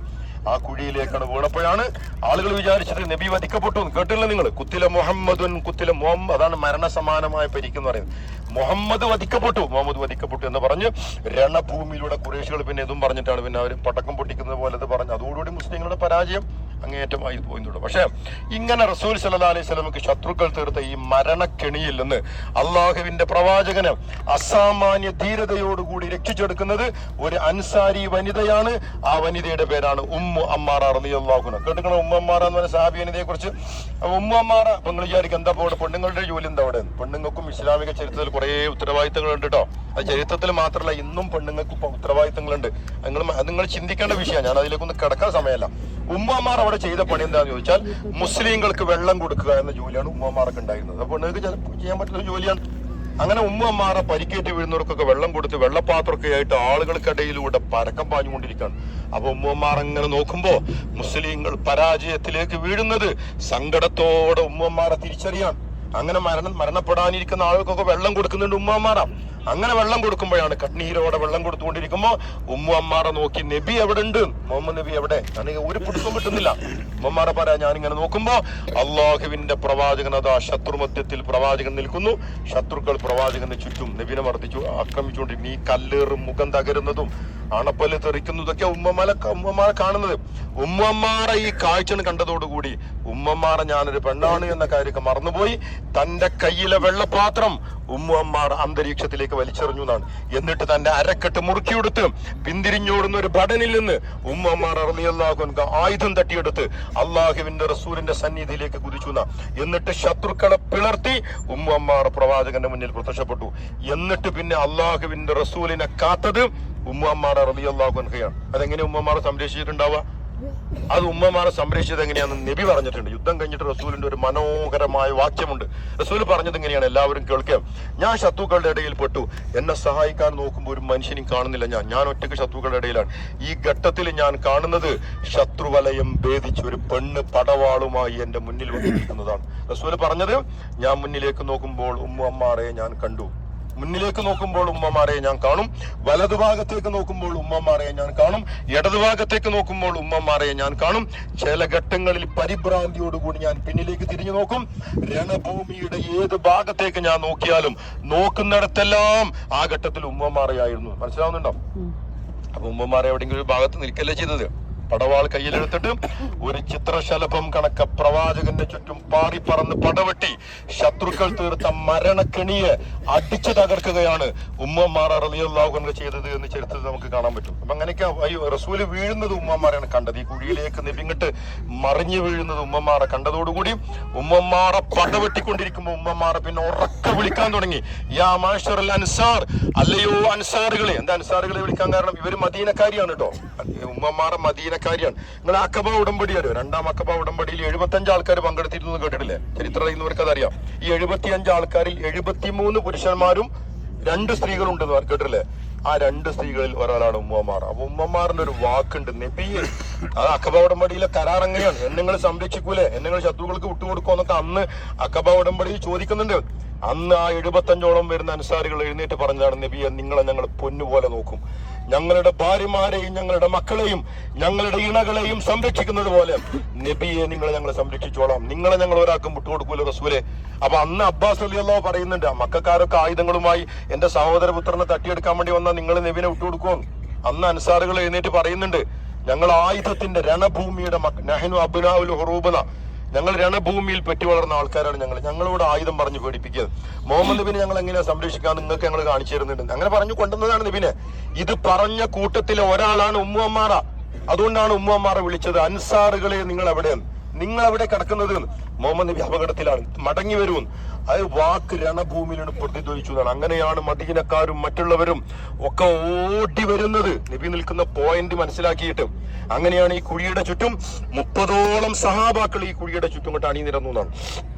ആ കുഴിയിലേക്കാണ് വീണപ്പോഴാണ് ആളുകൾ വിചാരിച്ചത് നബി വധിക്കപ്പെട്ടു. കേട്ടില്ല നിങ്ങൾ? കുത്തില മുഹമ്മദുൻ കുത്തില മുഹമ്മദ്, അതാണ് മരണസമാനമായ പരിക്കെന്ന് പറയുന്നത്. മുഹമ്മദ് വധിക്കപ്പെട്ടു എന്ന് പറഞ്ഞ് രണഭൂമിയിലൂടെ ഖുറൈശികൾ പിന്നെ ഇതും പറഞ്ഞിട്ടാണ് പിന്നെ അവർ പടക്കം പൊട്ടിക്കുന്നത് പോലെ പറഞ്ഞു. അതോടുകൂടി മുസ്ലിങ്ങളുടെ പരാജയം അങ്ങേയറ്റമായി പോയിട്ടുണ്ട്. പക്ഷെ ഇങ്ങനെ റസൂൽ സല്ലല്ലാഹു അലൈഹി വസല്ലമക്ക് ശത്രുക്കൾ തീർത്ത ഈ മരണക്കെണിയിൽ നിന്ന് അള്ളാഹുവിന്റെ പ്രവാചകന് അസാമാന്യ ധീരതയോടുകൂടി രക്ഷിച്ചെടുക്കുന്നത് ഒരു അൻസാരി വനിതയാണ്. ആ വനിതയുടെ പേരാണ് ഉമ്മു അമ്മാറ റളിയല്ലാഹു അൻഹ. കേട്ടിക്കണം ഉമ്മു അമ്മാറ എന്ന് പറഞ്ഞ സഹാബി വനിതയെ കുറിച്ച്. ഉമ്മു അമ്മാറ നിങ്ങൾ വിചാരിക്കും എന്താ അവിടെ പെണ്ണുങ്ങളുടെ ജോലി എന്താ അവിടെ? പെണ്ണുങ്ങൾക്കും ഇസ്ലാമിക ചരിത്രത്തിൽ കുറെ ഉത്തരവാദിത്തങ്ങളുണ്ട് കേട്ടോ. അത് ചരിത്രത്തിൽ മാത്രമല്ല, ഇന്നും പെണ്ണുങ്ങൾക്ക് ഉത്തരവാദിത്തങ്ങളുണ്ട്. നിങ്ങൾ ചിന്തിക്കേണ്ട വിഷയമാണ്. ഞാൻ അതിലേക്കൊന്നും കിടക്കാൻ സമയമല്ല. ഉമ്മമാർ അവിടെ ചെയ്ത പണി എന്താണെന്ന് ചോദിച്ചാൽ മുസ്ലിങ്ങൾക്ക് വെള്ളം കൊടുക്കുക എന്ന ജോലിയാണ് ഉമ്മമാർക്ക് ഉണ്ടായിരുന്നത്. അപ്പോൾ നിങ്ങൾക്ക് ചെയ്യാൻ പറ്റുന്ന ജോലിയാണ്. അങ്ങനെ ഉമ്മമാരെ പരിക്കേറ്റ് വീഴുന്നവർക്കൊക്കെ വെള്ളം കൊടുത്ത് വെള്ളപ്പാത്രമൊക്കെ ആയിട്ട് ആളുകൾക്കിടയിലൂടെ പരക്കം പാഞ്ഞുകൊണ്ടിരിക്കുകയാണ്. അപ്പൊ ഉമ്മമാർ അങ്ങനെ നോക്കുമ്പോ മുസ്ലിങ്ങൾ പരാജയത്തിലേക്ക് വീഴുന്നത് സങ്കടത്തോടെ ഉമ്മമാരെ തിരിച്ചറിയാൻ. അങ്ങനെ മരണപ്പെടാനിരിക്കുന്ന ആളുകൾക്കൊക്കെ വെള്ളം കൊടുക്കുന്നുണ്ട് ഉമ്മമാരാ. അങ്ങനെ വെള്ളം കൊടുക്കുമ്പോഴാണ് കണ്ണീരോടെ വെള്ളം കൊടുത്തുകൊണ്ടിരിക്കുമ്പോ ഉമ്മു അമ്മാറെ നോക്കി നബി എവിടെ ഉണ്ട്? മുഹമ്മദ് നബി എവിടെ? എനിക്ക് ഒരു പിടുത്തം കിട്ടുന്നില്ല. ഉമ്മമാരെ പറയാ ഞാനിങ്ങനെ നോക്കുമ്പോ അള്ളാഹുവിന്റെ പ്രവാചകൻ അതാ ശത്രുമധ്യത്തിൽ പ്രവാചകൻ നിൽക്കുന്നു. ശത്രുക്കൾ പ്രവാചകന് ചുറ്റും നബിനെ മർദ്ദിച്ചു ആക്രമിച്ചുകൊണ്ടിരിക്കുന്നു. ഈ കല്ലേറും മുഖം തകരുന്നതും അണപ്പല്ല് തെറിക്കുന്നതൊക്കെ ഉമ്മമാരെ കാണുന്നത്. ഉമ്മമാരെ ഈ കാഴ്ച കണ്ടതോടുകൂടി ഉമ്മമാരെ ഞാനൊരു പെണ്ണാണ് എന്ന കാര്യമൊക്കെ മറന്നുപോയി. തന്റെ കയ്യിലെ വെള്ളപാത്രം ഉമ്മമാർ അന്തരീക്ഷത്തിലേക്ക് വലിച്ചെറിഞ്ഞു എന്നാണ്. എന്നിട്ട് തന്റെ അരക്കെട്ട് മുറുക്കിയെടുത്ത് പിന്തിരിഞ്ഞോടുന്ന ഒരു ഭടനിൽ നിന്ന് ഉമ്മമാർ റളിയല്ലാഹു അൻഹു ആയുധം തട്ടിയെടുത്ത് അള്ളാഹുവിന്റെ റസൂലിന്റെ സന്നിധിയിലേക്ക് കുതിച്ചു. എന്നിട്ട് ശത്രുക്കളെ പിളർത്തി ഉമ്മമാർ പ്രവാചകന്റെ മുന്നിൽ പ്രത്യക്ഷപ്പെട്ടു. എന്നിട്ട് പിന്നെ അള്ളാഹുവിന്റെ റസൂലിനെ കാത്തത് ഉമ്മമാർ റളിയല്ലാഹു അൻഹയാണ്. അതെങ്ങനെ ഉമ്മമാരെ സംരക്ഷിച്ചിട്ടുണ്ടാവുക? അത് ഉമ്മമാരെ സംരക്ഷിച്ചത് എങ്ങനെയാണെന്ന് നബി പറഞ്ഞിട്ടുണ്ട്. യുദ്ധം കഴിഞ്ഞിട്ട് റസൂലിന്റെ ഒരു മനോഹരമായ വാക്യമുണ്ട്. റസൂൽ പറഞ്ഞത് എങ്ങനെയാണ്? എല്ലാവരും കേൾക്കാം. ഞാൻ ശത്രുക്കളുടെ ഇടയിൽ പെട്ടു. എന്നെ സഹായിക്കാൻ നോക്കുമ്പോൾ ഒരു മനുഷ്യനും കാണുന്നില്ല. ഞാൻ ഒറ്റയ്ക്ക് ശത്രുക്കളുടെ ഇടയിലാണ്. ഈ ഘട്ടത്തിൽ ഞാൻ കാണുന്നത് ശത്രുവലയം ഭേദിച്ച് ഒരു പെണ്ണ് പടവാളുമായി എന്റെ മുന്നിൽ വന്നിരിക്കുന്നതാണ്. റസൂൽ പറഞ്ഞത് ഞാൻ മുന്നിലേക്ക് നോക്കുമ്പോൾ ഉമ്മമാരെ ഞാൻ കണ്ടു. മുന്നിലേക്ക് നോക്കുമ്പോൾ ഉമ്മമാരെ ഞാൻ കാണും, വലതുഭാഗത്തേക്ക് നോക്കുമ്പോൾ ഉമ്മമാരെ ഞാൻ കാണും, ഇടതുഭാഗത്തേക്ക് നോക്കുമ്പോൾ ഉമ്മമാരെ ഞാൻ കാണും. ചില ഘട്ടങ്ങളിൽ പരിഭ്രാന്തിയോടുകൂടി ഞാൻ പിന്നിലേക്ക് തിരിഞ്ഞു നോക്കും. രണഭൂമിയുടെ ഏത് ഭാഗത്തേക്ക് ഞാൻ നോക്കിയാലും നോക്കുന്നിടത്തെല്ലാം ആ ഘട്ടത്തിൽ ഉമ്മമാരെയായിരുന്നു. മനസ്സിലാവുന്നുണ്ടോ? അപ്പൊ ഉമ്മമാരെ എവിടെയെങ്കിലും ഒരു ഭാഗത്ത് നിൽക്കല്ലേ ചെയ്തത്. പടവാൾ കയ്യിലെടുത്തിട്ട് ഒരു ചിത്രശലഭം കണക്ക പ്രവാചകന്റെ ചുറ്റും പാറി പറന്ന് പടവെട്ടി ശത്രുക്കൾ തീർത്ത മരണക്കെണിയെ അടിച്ചു തകർക്കുകയാണ് ഉമ്മമാർ റളിയല്ലാഹു അൻഹു ചെയ്തത് എന്ന് ചരിത്രത്തിൽ നമുക്ക് കാണാൻ പറ്റും. അപ്പൊ അങ്ങനെയൊക്കെ റസൂല് വീഴുന്നത് ഉമ്മമാരെയാണ് കണ്ടത്. ഈ കുഴിയിലേക്ക് നബിങ്ങട്ട് മറിഞ്ഞു വീഴുന്നത് ഉമ്മമാരെ കണ്ടതോടുകൂടി ഉമ്മമാരെ പടവെട്ടിക്കൊണ്ടിരിക്കുമ്പോൾ ഉമ്മമാരെ പിന്നെ ഉറക്കെ വിളിക്കാൻ തുടങ്ങി. യാ മാശറൽ അൻസാർ, അല്ലയോ അൻസാറുകളെ. എന്താ അൻസാറുകളെ വിളിക്കാൻ കാരണം? ഇവര് മദീനക്കാരിയാണ് കേട്ടോ. ഉമ്മമാരെ മദീനക്കാരിയാണ്. നിങ്ങൾ അഖബ ഉടമ്പടി അറിയോ? രണ്ടാം അഖബ ഉടമ്പടിയിൽ 75 ആൾക്കാർ പങ്കെടുത്തിരുന്നു കേട്ടിട്ടില്ലേ? ചരിത്രം അറിയുന്നവർക്ക് അതറിയാം. ഈ 75 ആൾക്കാരിൽ 73 പുരുഷന്മാരും 2 സ്ത്രീകളും ഉണ്ടെന്ന് കേട്ടിട്ടില്ലേ? ആ 2 സ്ത്രീകളിൽ ഒരാളാണ് ഉമ്മമാർ. അപ്പൊ ഉമ്മമാറിന്റെ ഒരു വാക്കുണ്ട് നബിയെ. അത് അഖബ ഉടമ്പടിയിലെ കരാർ എങ്ങനെയാണ്? എന്നെ സംരക്ഷിക്കൂലേ, എന്നെ ശത്രുക്കൾക്ക് വിട്ടുകൊടുക്കോ എന്നൊക്കെ അന്ന് അഖബ ഉടമ്പടിയിൽ ചോദിക്കുന്നുണ്ട്. അന്ന് ആ 75ഓളം വരുന്ന അൻസാരികൾ എഴുന്നേറ്റ് പറഞ്ഞതാണ് നബിയെ, നിങ്ങളെ ഞങ്ങൾ പൊന്നുപോലെ നോക്കും. ഞങ്ങളുടെ ഭാര്യമാരെയും ഞങ്ങളുടെ മക്കളെയും ഞങ്ങളുടെ ഇണകളെയും സംരക്ഷിക്കുന്നത് പോലെ നബിയെ നിങ്ങളെ ഞങ്ങൾ സംരക്ഷിച്ചോളാം. നിങ്ങളെ ഞങ്ങൾ ഒരാൾക്കും വിട്ടുകൊടുക്കൂല റസൂലെ. അപ്പൊ അന്ന് അബ്ബാസ് റളിയല്ലാഹു പറയുന്നുണ്ട്, മക്കക്കാരൊക്കെ ആയുധങ്ങളുമായി എന്റെ സഹോദരപുത്രനെ തട്ടിയെടുക്കാൻ വേണ്ടി വന്നാൽ നിങ്ങൾ നബിനെ വിട്ടുകൊടുക്കുമോ? അന്ന് അൻസാറുകൾ എഴുന്നേറ്റ് പറയുന്നുണ്ട്, ഞങ്ങൾ ആയുധത്തിന്റെ രണഭൂമിയുടെ നഹ്നു അബ്നാഉൽ ഹുറൂബന, ഞങ്ങൾ രണഭൂമിയിൽ പെറ്റി വളർന്ന ആൾക്കാരാണ്. ഞങ്ങളോട് ആയുധം പറഞ്ഞു പേടിപ്പിക്കുന്നത്. മുഹമ്മദ് നബിനെ ഞങ്ങൾ എങ്ങനെയാ സംരക്ഷിക്കാൻ നിങ്ങൾക്ക് ഞങ്ങൾ കാണിച്ചു തരുന്നുണ്ട്. അങ്ങനെ പറഞ്ഞു കൊണ്ടുവന്നതാണ് നബിനെ. ഇത് പറഞ്ഞ കൂട്ടത്തിലെ ഒരാളാണ് ഉമ്മു അമ്മാറ. അതുകൊണ്ടാണ് ഉമ്മു അമ്മാറ വിളിച്ചത്, അൻസാറുകളെ നിങ്ങൾ എവിടെയാണ്, നിങ്ങൾ എവിടെ കിടക്കുന്നത്? മുഹമ്മദ് നബി അപകടത്തിലാണ്, മടങ്ങി വരുമെന്ന്. അത് വാക്ക് രണഭൂമിയിലാണ് പ്രതിധ്വനിച്ചു എന്നാണ്. അങ്ങനെയാണ് മദീനക്കാരും മറ്റുള്ളവരും ഒക്കെ ഓടി വരുന്നത് നബി നിൽക്കുന്ന പോയിന്റ് മനസ്സിലാക്കിയിട്ട്. അങ്ങനെയാണ് ഈ കുഴിയുടെ ചുറ്റും 30ഓളം സഹാബാക്കൾ ഈ കുഴിയുടെ ചുറ്റും കൊണ്ട് അണിനിരന്നു എന്നാണ്.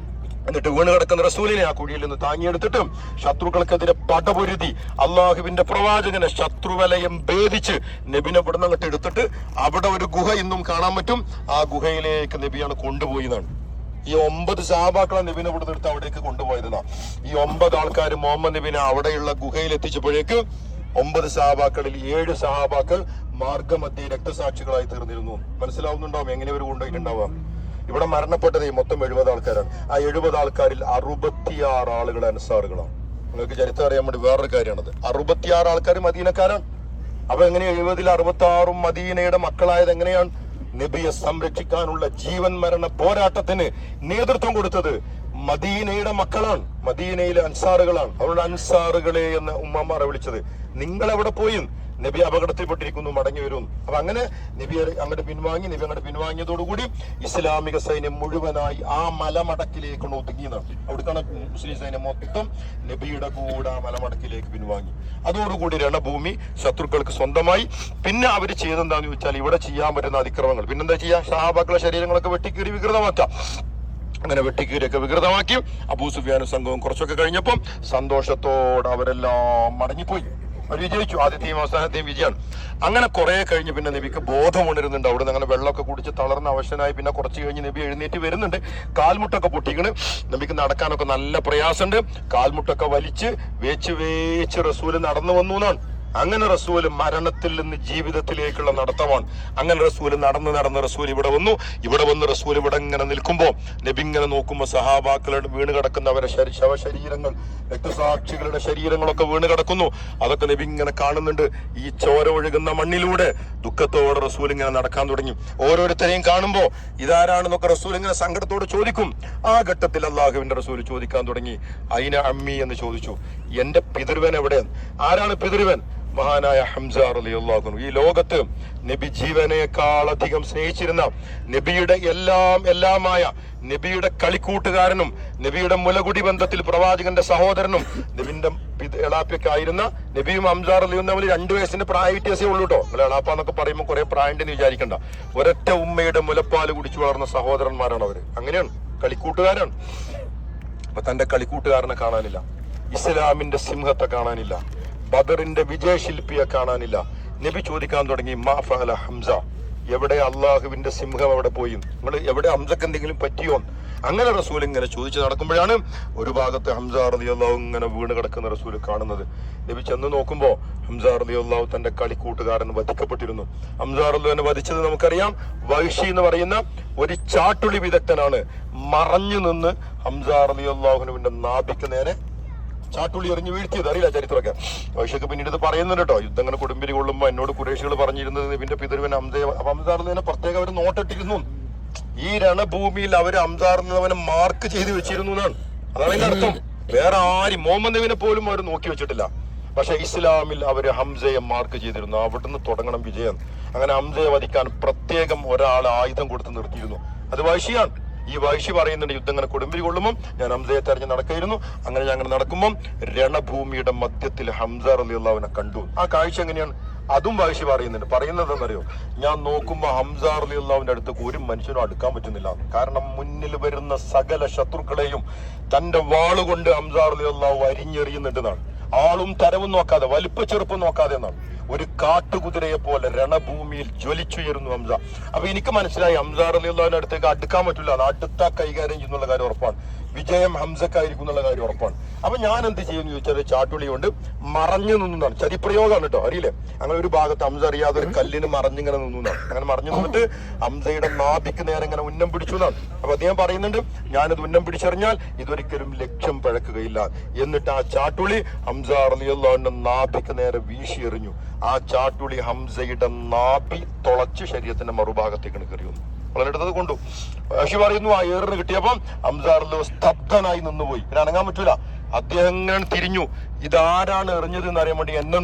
എന്നിട്ട് വീണ് കിടക്കുന്ന റസൂലിനെ ആ കുഴിയിൽ നിന്ന് താങ്ങിയെടുത്തിട്ടും ശത്രുക്കൾക്കെതിരെ പടപൊരുതി അള്ളാഹുവിന്റെ പ്രവാചകനെ ശത്രുവലയം ഭേദിച്ച് നബിനെ ഇവിടുന്ന് അങ്ങോട്ട് എടുത്തിട്ട് അവിടെ ഒരു ഗുഹ ഇന്നും കാണാൻ പറ്റും. ആ ഗുഹയിലേക്ക് നബിയാണ് കൊണ്ടുപോയി എന്നാണ്. ഈ 9 സഹാബാക്കളെ നബിനെ ഇവിടുന്ന് എടുത്ത് അവിടേക്ക് കൊണ്ടുപോയതെന്നാ. ഈ 9 ആൾക്കാർ മുഹമ്മദ് നബിനെ അവിടെയുള്ള ഗുഹയിൽ എത്തിച്ചപ്പോഴേക്ക് 9 സഹാബാക്കളിൽ 7 സഹാബാക്കൾ മാർഗമധ്യേ രക്തസാക്ഷികളായി തീർന്നിരുന്നു. മനസ്സിലാവുന്നുണ്ടാവും എങ്ങനെ ഒരു കൊണ്ടുപോയിട്ടുണ്ടാവാം. ഇവിടെ മരണപ്പെട്ടത് മൊത്തം 70 ആൾക്കാരാണ്. ആ 70 ആൾക്കാരിൽ 66 ആളുകൾ അൻസാറുകളാണ്. നിങ്ങൾക്ക് ചരിത്രം അറിയാൻ വേണ്ടി വേറൊരു കാര്യമാണത്. 66 ആൾക്കാർ മദീനക്കാരാണ്. അപ്പൊ എങ്ങനെ 70-ൽ 66 മദീനയുടെ മക്കളായത് എങ്ങനെയാണ്? നബിയെ സംരക്ഷിക്കാനുള്ള ജീവൻ മരണ പോരാട്ടത്തിന് നേതൃത്വം കൊടുത്തത് മദീനയുടെ മക്കളാണ്, മദീനയിലെ അൻസാറുകളാണ്. അവരുടെ അൻസാറുകളെ എന്ന് ഉമ്മമാരെ വിളിച്ചത്. നിങ്ങൾ എവിടെ പോയി? നബി അപകടത്തിൽപ്പെട്ടിരിക്കുന്നു, മടങ്ങി വരും. അപ്പൊ അങ്ങനെ നബി അങ്ങോട്ട് പിൻവാങ്ങി. നബി അങ്ങോട്ട് പിൻവാങ്ങിയതോടുകൂടി ഇസ്ലാമിക സൈന്യം മുഴുവനായി ആ മലമടക്കിലേക്കാണ് ഒതുങ്ങിയതാണ്. അവിടേക്കാണ് മുസ്ലിം സൈന്യം മൊത്തം നബിയുടെ കൂടെ ആ മലമടക്കിലേക്ക് പിൻവാങ്ങി. അതോടുകൂടി രണഭൂമി ശത്രുക്കൾക്ക് സ്വന്തമായി. പിന്നെ അവർ ചെയ്തെന്താന്ന് ചോദിച്ചാൽ ഇവിടെ ചെയ്യാൻ പറ്റുന്ന അതിക്രമങ്ങൾ പിന്നെന്താ ചെയ്യാ? സഹാബാക്കളുടെ ശരീരങ്ങളൊക്കെ വെട്ടിക്കീറി വികൃതമാക്കാം. അങ്ങനെ വെട്ടിക്കീരിയൊക്കെ വികൃതമാക്കി. അബൂ സുഫിയാനും സംഘവും കുറച്ചൊക്കെ കഴിഞ്ഞപ്പം സന്തോഷത്തോടെ അവരെല്ലാം മടങ്ങിപ്പോയി. അവർ വിജയിച്ചു. ആദ്യത്തെയും അവസാനത്തെയും വിജയമാണ്. അങ്ങനെ കുറെ കഴിഞ്ഞ് പിന്നെ നബിക്ക് ബോധം ഉണരുന്നുണ്ട്. അവിടെ നിന്ന് അങ്ങനെ വെള്ളമൊക്കെ കുടിച്ച് തളർന്ന അവശനായി. പിന്നെ കുറച്ച് കഴിഞ്ഞ് നബി എഴുന്നേറ്റ് വരുന്നുണ്ട്. കാൽമുട്ടൊക്കെ പൊട്ടിക്കണ്. നബിക്ക് നടക്കാനൊക്കെ നല്ല പ്രയാസമുണ്ട്. കാൽമുട്ടൊക്കെ വലിച്ച് വേച്ച് റസൂല് നടന്നു വന്നു എന്നാണ്. അങ്ങനെ റസൂല് മരണത്തിൽ നിന്ന് ജീവിതത്തിലേക്കുള്ള നടത്തമാണ്. അങ്ങനെ റസൂല് നടന്ന് റസൂൽ ഇവിടെ വന്ന് റസൂൽ ഇവിടെ ഇങ്ങനെ നിൽക്കുമ്പോ നബി ഇങ്ങനെ നോക്കുമ്പോ സഹാബാക്കളുടെ വീണ് കിടക്കുന്നവരെ ശവശരീരങ്ങൾ, രക്തസാക്ഷികളുടെ ശരീരങ്ങളൊക്കെ വീണ് കിടക്കുന്നു. അതൊക്കെ നബി ഇങ്ങനെ കാണുന്നുണ്ട്. ഈ ചോര ഒഴുകുന്ന മണ്ണിലൂടെ ദുഃഖത്തോടെ റസൂൽ ഇങ്ങനെ നടക്കാൻ തുടങ്ങി. ഓരോരുത്തരെയും കാണുമ്പോ ഇതാരാണെന്നൊക്കെ റസൂൽ ഇങ്ങനെ സങ്കടത്തോടെ ചോദിക്കും. ആ ഘട്ടത്തിൽ അള്ളാഹുവിന്റെ റസൂൽ ചോദിക്കാൻ തുടങ്ങി. അയിന അമ്മി എന്ന് ചോദിച്ചു. എന്റെ പിതൃവൻ എവിടെയാണ്? ആരാണ് പിതൃവൻ? മഹാനായ ഹംസ റളിയല്ലാഹു അൻഹു. ഈ ലോകത്ത് നബി ജീവനേക്കാളധികം സ്നേഹിച്ചിരുന്ന, നബിയുടെ എല്ലാമായ, നബിയുടെ കളിക്കൂട്ടുകാരനും, നബിയുടെ മുലകുടി ബന്ധത്തിൽ പ്രവാചകന്റെ സഹോദരനും, നബിന്റെ എളാപ്പയ്ക്കായിരുന്ന നബിയും ഹംസ റളിയല്ലാഹു അൻഹു 2 വയസ്സിന്റെ പ്രായ വ്യത്യാസമേ ഉള്ളൂ കേട്ടോ. നിങ്ങൾ എളാപ്പ എന്നൊക്കെ പറയുമ്പോൾ കുറെ പ്രായണ്ടെന്ന് വിചാരിക്കണ്ട. ഒരൊറ്റ ഉമ്മയുടെ മുലപ്പാല് കുടിച്ചു വളർന്ന സഹോദരന്മാരാണ് അവര്. അങ്ങനെയാണ്, കളിക്കൂട്ടുകാരാണ്. അപ്പൊ തന്റെ കളിക്കൂട്ടുകാരനെ കാണാനില്ല, ഇസ്ലാമിന്റെ സിംഹത്തെ കാണാനില്ല, ബദറിന്റെ വിജയശില്പിയെ കാണാനില്ല. നബി ചോദിക്കാൻ തുടങ്ങി, മാ ഫഅല ഹംസ, എവിടെ അള്ളാഹുവിന്റെ സിംഹം എവിടെ പോയി? നിങ്ങൾ എവിടെ? ഹംസക്ക് എന്തെങ്കിലും പറ്റിയോ? അങ്ങനെ റസൂൽ ഇങ്ങനെ ചോദിച്ചു നടക്കുമ്പോഴാണ് ഒരു ഭാഗത്ത് ഹംസ റളിയല്ലാഹു ഇങ്ങനെ വീണ് കിടക്കുന്ന റസൂൽ കാണുന്നത്. നബി ചെന്ന് നോക്കുമ്പോ ഹംസ റളിയല്ലാഹു തന്റെ കളിക്കൂട്ടുകാരൻ വധിക്കപ്പെട്ടിരുന്നു. ഹംസ റളിയല്ലാഹുവിനെ വധിച്ചത് നമുക്കറിയാം. വൈഷി എന്ന് പറയുന്ന ഒരു ചാട്ടുളി വിദഗ്ധനാണ് മറഞ്ഞു നിന്ന് ഹംസ റളിയല്ലാഹുവിന്റെ നാഭിക്ക് നേരെ ചാട്ടുള്ളി എറിഞ്ഞു വീഴ്ത്തിയത്. അറിയില്ല ചരിത്രമൊക്കെ. വൈഷക്ക് പിന്നീട് ഇത് പറയുന്നുണ്ട് കേട്ടോ. യുദ്ധം അങ്ങനെ കൊടുമ്പിരി കൊള്ളുമ്പോ എന്നോട് ഖുറൈശികൾ പറഞ്ഞിരുന്നത് നബിന്റെ പിതൃവൻ ഹംസാറിനെ പ്രത്യേകം അവർ നോട്ടിട്ടിരുന്നു. ഈ രണഭൂമിയിൽ അവർ ഹംസാറിനെ മാർക്ക് ചെയ്ത് വെച്ചിരുന്നു എന്നാണ്. അതാണ് അതിന്റെ അർത്ഥം. വേറെ ആരും മുഹമ്മദ് നബിനെ പോലും അവർ നോക്കി വെച്ചിട്ടില്ല. പക്ഷെ ഇസ്ലാമിൽ അവർ ഹംസയെ മാർക്ക് ചെയ്തിരുന്നു. അവിടുന്ന് തുടങ്ങണം വിജയം. അങ്ങനെ ഹംസയെ വധിക്കാൻ പ്രത്യേകം ഒരാൾ ആയുധം കൊടുത്ത് നിർത്തിയിരുന്നു. അത് വൈഷിയാണ്. ഈ വൈഷി പറയുന്നുണ്ട്, യുദ്ധം ഇങ്ങനെ കൊടുമ്പിരി കൊള്ളുമ്പോൾ ഞാൻ ഹംസയെ തെരഞ്ഞ് നടക്കായിരുന്നു. അങ്ങനെ ഞങ്ങൾ നടക്കുമ്പോൾ രണഭൂമിയുടെ മധ്യത്തിൽ ഹംസ റളിയല്ലാഹുവിനെ കണ്ടു. ആ കാഴ്ച എങ്ങനെയാണ്? അതും വൈഷി പറയുന്നുണ്ട്. പറയുന്നത് എന്നറിയോ? ഞാൻ നോക്കുമ്പോ ഹംസ റളിയല്ലാഹുവിന്റെ അടുത്തേക്ക് ഒരു മനുഷ്യനും അടുക്കാൻ പറ്റുന്നില്ല. കാരണം മുന്നിൽ വരുന്ന സകല ശത്രുക്കളെയും തന്റെ വാളുകൊണ്ട് ഹംസ റളിയല്ലാഹു അരിഞ്ഞെറിയുന്നുണ്ടെന്നാണ്. ആളും തരവും നോക്കാതെ, വലിപ്പ ചെറുപ്പം നോക്കാതെ എന്നാണ്. ഒരു കാട്ടുകുതിരയെ പോലെ രണഭൂമിയിൽ ജ്വലിച്ചുയരുന്നു ഹംസ. അപ്പൊ എനിക്ക് മനസ്സിലായി ഹംസ റളിയല്ലാഹുവിന്റെ അടുത്തേക്ക് അടുക്കാൻ പറ്റില്ല. അടുത്ത കൈകാര്യം ചെയ്യുന്നുള്ള കാര്യം ഉറപ്പാണ്. വിജയം ഹംസക്കായിരിക്കും എന്നുള്ള കാര്യം ഉറപ്പാണ്. അപ്പൊ ഞാൻ എന്ത് ചെയ്യുമെന്ന് ചോദിച്ചാൽ ചാട്ടുളി കൊണ്ട് മറഞ്ഞു നിന്നാണ്. ചതിപ്രയോഗമാണ് കേട്ടോ, അറിയില്ലേ? അങ്ങനെ ഒരു ഭാഗത്ത് ഹംസ അറിയാതെ ഒരു കല്ലിന് മറഞ്ഞിങ്ങനെ നിന്നാണ്. അങ്ങനെ മറഞ്ഞു നിന്നിട്ട് ഹംസയുടെ നാഭിക്ക് നേരെ ഇങ്ങനെ ഉന്നം പിടിച്ചു എന്നാണ്. അപ്പൊ അദ്ദേഹം പറയുന്നുണ്ട്, ഞാനത് ഉന്നം പിടിച്ചെറിഞ്ഞാൽ ഇതൊരിക്കലും ലക്ഷ്യം പഴക്കുകയില്ല. എന്നിട്ട് ആ ചാട്ടുളി ഹംസ റളിയല്ലാഹുവിന്റെ നാഭിക്ക് നേരെ വീശി എറിഞ്ഞു. ആ ചാട്ടുളി ഹംസയുടെ നാഭി തുളച്ച് ശരീരത്തിന്റെ മറുഭാഗത്തേക്ക് കയറിയുന്നു. വളരെടുത്തത് കൊണ്ടു. പക്ഷി പറയുന്നു, ആ ഏറിന് കിട്ടിയപ്പം ഹംസ റളിയല്ലാഹു സ്തബ്ധനായി നിന്നുപോയി. പിന്നെ അനങ്ങാൻ പറ്റൂല. അദ്ദേഹം ഇങ്ങനെ തിരിഞ്ഞു. ഇതാരാണ് എറിഞ്ഞത് എന്ന് അറിയാൻ വേണ്ടി എന്നെ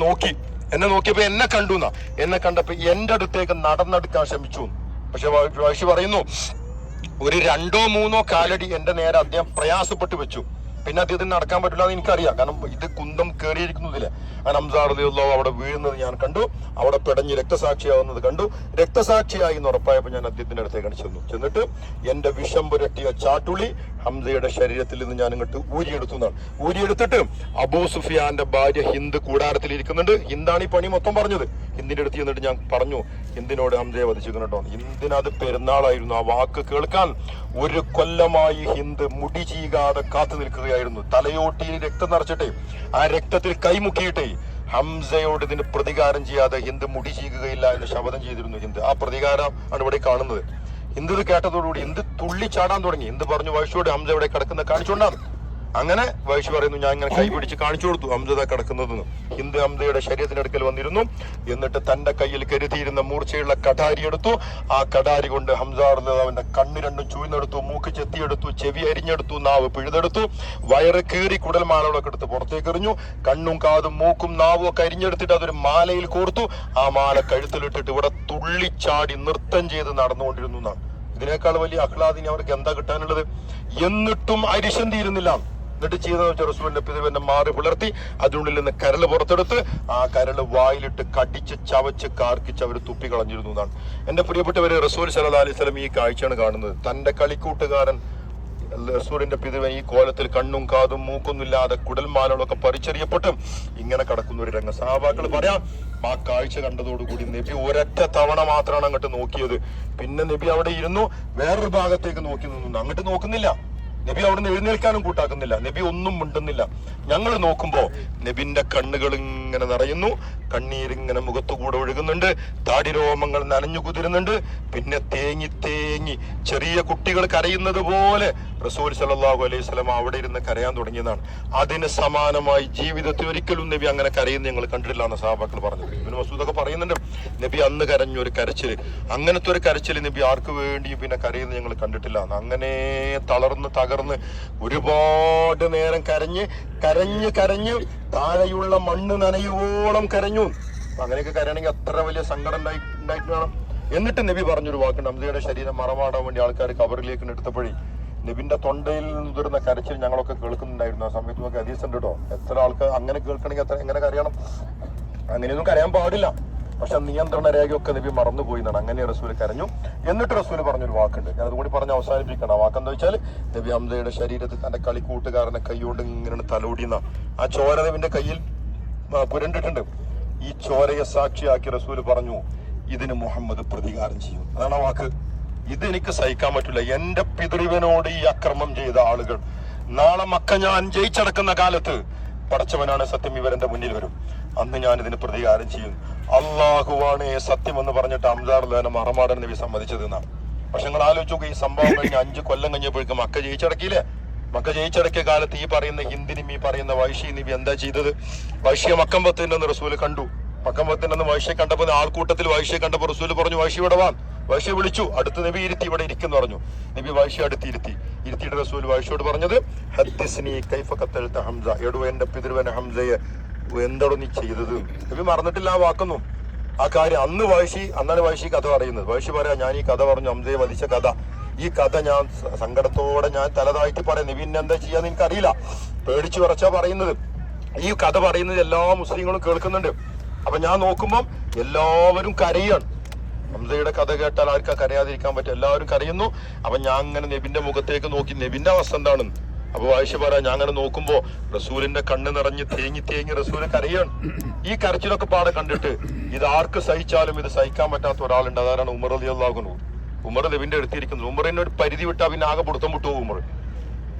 നോക്കിയപ്പോ എന്നെ കണ്ടുന്നാ. എന്നെ കണ്ടപ്പോ എന്റെ അടുത്തേക്ക് നടന്നെടുക്കാൻ ശ്രമിച്ചു. പക്ഷെ വൈഷി പറയുന്നു, ഒരു 2-3 കാലടി എന്റെ നേരെ അദ്ദേഹം പ്രയാസപ്പെട്ട് വെച്ചു. പിന്നെ അദ്ദേഹത്തിന് നടക്കാൻ പറ്റില്ല എന്ന് എനിക്കറിയാം. കാരണം ഇത് കുന്തം കയറിയിരിക്കുന്നതില്ലേ. അങ്ങനെ ഹംസ റളിയല്ലാഹു അവിടെ വീഴുന്നത് ഞാൻ കണ്ടു, അവിടെ പിടഞ്ഞ് രക്തസാക്ഷിയാവുന്നത് കണ്ടു. രക്തസാക്ഷിയായി എന്ന് ഉറപ്പായപ്പോൾ ഞാൻ അദ്ദേഹത്തിന്റെ അടുത്തേക്ക് ചെന്നിട്ട് എന്റെ വിഷം പുരട്ടിയ ചാട്ടുളി ഹംസയുടെ ശരീരത്തിൽ നിന്ന് ഞാൻ ഇങ്ങോട്ട് ഊരിയെടുത്തിട്ട് അബൂ സുഫിയാന്റെ ഭാര്യ ഹിന്ദ് കൂടാരത്തിൽ ഇരിക്കുന്നുണ്ട്. ഹിന്ദാണ് ഈ പണി മൊത്തം പറഞ്ഞത്. ഹിന്ദിന്റെ അടുത്ത് ചെന്നിട്ട് ഞാൻ പറഞ്ഞു, ഹിന്ദിനോട് ഹംസയെ വധിച്ചിരിക്കണോ. ഹിന്ദിനത് പെരുന്നാളായിരുന്നു. ആ വാക്ക് കേൾക്കാൻ 1 കൊല്ലമായി ഹിന്ദ് മുടി ചീകാതെ കാത്തു നിൽക്കുകയായിരുന്നു. തലയോട്ടിയിൽ രക്തം നിറച്ചിട്ടേ, ആ രക്തത്തിൽ കൈമുക്കിയിട്ടേ ഹംസയോട് ഇതിന് പ്രതികാരം ചെയ്യാതെ ഹിന്ദ് മുടി ചീകുകയില്ല എന്ന് ശപഥം ചെയ്തിരുന്നു ഹിന്ദ്. ആ പ്രതികാരം ആണ് ഇവിടെ കാണുന്നത്. ഹിന്ദ് ഇത് കേട്ടതോടുകൂടി ഹിന്ദ് തുള്ളി ചാടാൻ തുടങ്ങി. ഹിന്ദ് പറഞ്ഞു വൈശ്യോട് ഹംസ ഇവിടെ കിടക്കുന്ന കാണിച്ചുകൊണ്ടാണ്. അങ്ങനെ വൈശ്യ പറയുന്നു, ഞാൻ ഇങ്ങനെ കൈപിടിച്ച് കാണിച്ചു കൊടുത്തു ഹംസ കിടക്കുന്നതെന്ന്. ഹിന്ദ് ഹംസയുടെ ശരീരത്തിനടുക്കൽ വന്നിരുന്നു. എന്നിട്ട് തന്റെ കയ്യിൽ കരുതിയിരുന്ന മൂർച്ചയുള്ള കടാരി എടുത്തു. ആ കടാരി കൊണ്ട് ഹംസ അവന്റെ കണ്ണ് രണ്ടും ചൂഴ്ന്നെടുത്തു, മൂക്ക് ചെത്തിയെടുത്തു, ചെവി അരിഞ്ഞെടുത്തു, നാവ് പിഴുതെടുത്തു, വയറ് കീറി കുടൽമാലകളൊക്കെ എടുത്ത് പുറത്തേക്ക് എറിഞ്ഞു. കണ്ണും കാതും മൂക്കും നാവും ഒക്കെ അരിഞ്ഞെടുത്തിട്ട് അതൊരു മാലയിൽ കോർത്തു. ആ മാല കഴുത്തിലിട്ടിട്ട് ഇവിടെ തുള്ളിച്ചാടി നൃത്തം ചെയ്ത് നടന്നുകൊണ്ടിരുന്നു എന്നാണ്. ഇതിനേക്കാൾ വലിയ അഹ്ലാദിനെ അവർക്ക് എന്താ കിട്ടാനുള്ളത്? എന്നിട്ടും അരിശം തീരുന്നില്ല. എന്നിട്ട് ചെയ്തെന്ന് വെച്ചാൽ റസൂലിന്റെ പിതൃവിനെ മാറി പുലർത്തി അതിനുള്ളിൽ നിന്ന് കരള് പുറത്തെടുത്ത് ആ കരള് വായിലിട്ട് കടിച്ച് ചവച്ച് കാർക്കിച്ച് അവർ തുപ്പിക്കളഞ്ഞിരുന്നു എന്നാണ്. എന്റെ പ്രിയപ്പെട്ടവര്, റസൂൽ സല്ലല്ലാഹു അലൈഹി വസല്ലം ഈ കാഴ്ചയാണ് കാണുന്നത്. തന്റെ കളിക്കൂട്ടുകാരൻ റസൂലിന്റെ പിതൃവൻ ഈ കോലത്തിൽ കണ്ണും കാതും മൂക്കൊന്നുമില്ലാതെ കുടൽമാലകളൊക്കെ പരിച്ചറിയപ്പെട്ട് ഇങ്ങനെ കിടക്കുന്ന ഒരു രംഗം. സഹാബാക്കൾ പറയാം, ആ കാഴ്ച കണ്ടതോടുകൂടി നബി ഒരൊറ്റ തവണ മാത്രമാണ് അങ്ങോട്ട് നോക്കിയത്. പിന്നെ നബി അവിടെ ഇരുന്നു വേറൊരു ഭാഗത്തേക്ക് നോക്കി നിന്നു. അങ്ങോട്ട് നോക്കുന്നില്ല. നബി അവിടുന്ന് എഴുന്നേൽക്കാനും കൂട്ടാക്കുന്നില്ല. നബി ഒന്നും മിണ്ടുന്നില്ല. ഞങ്ങൾ നോക്കുമ്പോ നബിന്റെ കണ്ണുകൾ ഇങ്ങനെ നിറയുന്നു, കണ്ണീരിങ്ങനെ മുഖത്തുകൂടെ ഒഴുകുന്നുണ്ട്, താടിരോമങ്ങൾ നനഞ്ഞു കുതിരുന്നുണ്ട്. പിന്നെ തേങ്ങി തേങ്ങി ചെറിയ കുട്ടികൾ കരയുന്നത് പോലെ റസൂൽ സല്ലല്ലാഹു അലൈഹി വസല്ലം അവിടെ ഇരുന്ന് കരയാൻ തുടങ്ങിയതാണ്. അതിന് സമാനമായി ജീവിതത്തിൽ ഒരിക്കലും നബി അങ്ങനെ കരയുന്ന ഞങ്ങൾ കണ്ടിട്ടില്ല എന്ന് സഹാബാക്കൾ പറഞ്ഞത്. ഇബ്നു മസ്ഊദൊക്കെ പറയുന്നുണ്ട്, നബി അന്ന് കരഞ്ഞു ഒരു കരച്ചില്, അങ്ങനത്തെ ഒരു കരച്ചില് നബി ആർക്ക് വേണ്ടിയും പിന്നെ കരയുന്ന ഞങ്ങൾ കണ്ടിട്ടില്ല. അങ്ങനെ തളർന്ന് തകർന്ന് ഒരുപാട് നേരം കരഞ്ഞ് കരഞ്ഞ് കരഞ്ഞ് താഴെയുള്ള മണ്ണ് നനയുവോളം കരഞ്ഞു. അങ്ങനെയൊക്കെ കരയണമെങ്കിൽ അത്ര വലിയ സങ്കടം ഉണ്ടായിട്ട് വേണം. എന്നിട്ട് നബി പറഞ്ഞൊരു വാക്കുണ്ട്, ഹംസയുടെ ശരീരം മറമാടാൻ വേണ്ടി ആൾക്കാർ കബറിലേക്ക് എടുത്തപ്പോഴേ നബിന്റെ തൊണ്ടയിൽ നിന്നിരുന്ന കരച്ചിൽ ഞങ്ങളൊക്കെ കേൾക്കുന്നുണ്ടായിരുന്നു. ആ സമയത്ത് നമുക്ക് ഹദീസ് ഉണ്ട് കേട്ടോ. എത്ര ആൾക്ക് അങ്ങനെ കേൾക്കണമെങ്കിൽ എത്ര എങ്ങനെ കരയണം? അങ്ങനെയൊന്നും കരയാൻ പാടില്ല. പക്ഷെ നിയന്ത്രണ രേഖയൊക്കെ നബി മറന്നുപോയി എന്നാണ്. അങ്ങനെ റസൂൽ കരഞ്ഞു. എന്നിട്ട് റസൂൽ പറഞ്ഞൊരു വാക്കുണ്ട്, ഞാൻ അതുകൂടി പറഞ്ഞ് അവസാനിപ്പിക്കണം. ആ വാക്കെന്താ വെച്ചാൽ, നബി ഹംസയുടെ ശരീരത്തിൽ തന്റെ കളിക്കൂട്ടുകാരനെ കൈകൊണ്ട് ഇങ്ങനെ തലോടിയെന്ന ആ ചോര നബിന്റെ കയ്യിൽ പുരണ്ടിട്ടുണ്ട്. ഈ ചോരയെ സാക്ഷിയാക്കി റസൂൽ പറഞ്ഞു, ഇതിന് മുഹമ്മദ് പ്രതികാരം ചെയ്യും. അതാണ് ആ വാക്ക്. ഇതെനിക്ക് സഹിക്കാൻ പറ്റില്ല. എന്റെ പിതൃവിനോട് ഈ അക്രമം ചെയ്ത ആളുകൾ നാളെ മക്ക ഞാൻ ജയിച്ചടക്കുന്ന കാലത്ത് പടച്ചവനാണ് സത്യം, ഇവരെന്റെ മുന്നിൽ വരും. അന്ന് ഞാൻ ഇതിന് പ്രതികാരം ചെയ്യും. അള്ളാഹുവാണ് സത്യം എന്ന് പറഞ്ഞിട്ട് ഹംസ മറമാടൻ നബി സമ്മതിച്ചത് എന്നാണ്. പക്ഷെ നിങ്ങൾ ആലോചിച്ച് നോക്കുക, ഈ സംഭവം കഴിഞ്ഞ് 5 കൊല്ലം കഴിഞ്ഞപ്പോഴേക്കും മക്ക ജയിച്ചടക്കിയില്ലേ? മക്ക ജയിച്ചടക്കിയ കാലത്ത് ഈ പറയുന്ന ഹിന്ദിനും ഈ പറയുന്ന വൈശ്യ നബി എന്താ ചെയ്തത്? വൈശ്യ മക്കം പത്തിണ്ടെന്ന് റസൂല് കണ്ടു. മക്കം പത്തിണ്ടെന്ന് വൈശ്യ കണ്ടപ്പോ ആൾക്കൂട്ടത്തിൽ വൈശ്യ കണ്ടപ്പോ റസൂല് പറഞ്ഞു, വൈശ്യ ഇവിടെ വാൻ. വൈശ്യ വിളിച്ചു. അടുത്ത് നബി ഇരുത്തി, ഇവിടെ ഇരിക്കുന്നു പറഞ്ഞു. നബി വൈശ്യ ഇരുത്തിയിട്ട് റസൂൽ വൈശ്യോട് പറഞ്ഞത്, ഹദ്ദിസ്നി കൈഫ ഖത്തൽത ഹംസ, എടോ എന്റെ പിതൃവൻ ഹംസയെ എന്താണോ നീ ചെയ്തത്? നബി മറന്നിട്ടില്ല ആ വാക്കൊന്നും. ആ കാര്യം അന്നാണ് വൈശി കഥ പറയുന്നത്. വൈശി പറയാ, ഞാൻ ഈ കഥ പറഞ്ഞു, ഹംസയെ വധിച്ച കഥ. ഈ കഥ ഞാൻ സങ്കടത്തോടെ ഞാൻ തലതായിട്ട് പറയാം. നബി എന്നെ എന്താ ചെയ്യാന്ന് എനിക്കറിയില്ല, പേടിച്ചു വിറച്ചാ പറയുന്നത്. ഈ കഥ പറയുന്നത് എല്ലാ മുസ്ലിങ്ങളും കേൾക്കുന്നുണ്ട്. അപ്പൊ ഞാൻ നോക്കുമ്പം എല്ലാവരും കരയാണ്. ഹംസയുടെ കഥ കേട്ടാൽ ആർക്കാ കരയാതിരിക്കാൻ പറ്റും? എല്ലാവരും കരയുന്നു. അപ്പൊ ഞാൻ അങ്ങനെ നബിന്റെ മുഖത്തേക്ക് നോക്കി, നബിന്റെ അവസ്ഥ എന്താണ്? അപ്പൊ ആയിഷ പറയാ, ഞാൻ അങ്ങനെ നോക്കുമ്പോ റസൂലിന്റെ കണ്ണ് നിറഞ്ഞ് തേങ്ങി തേങ്ങി റസൂല് കരയാണ്. ഈ കരച്ചിലൊക്കെ പാടെ കണ്ടിട്ട് ഇത് ആർക്ക് സഹിച്ചാലും ഇത് സഹിക്കാൻ പറ്റാത്ത ഒരാളുണ്ട്. അതാരാണ് ഉമർ റളിയല്ലാഹു അൻഹു. ഉമർ നബിന്റെ അടുത്തിരിക്കുന്നത്. ഉമറിന്റെ ഒരു പരിധി വിട്ടാ പിന്നെ ആകെ പിടുത്തം വിട്ടു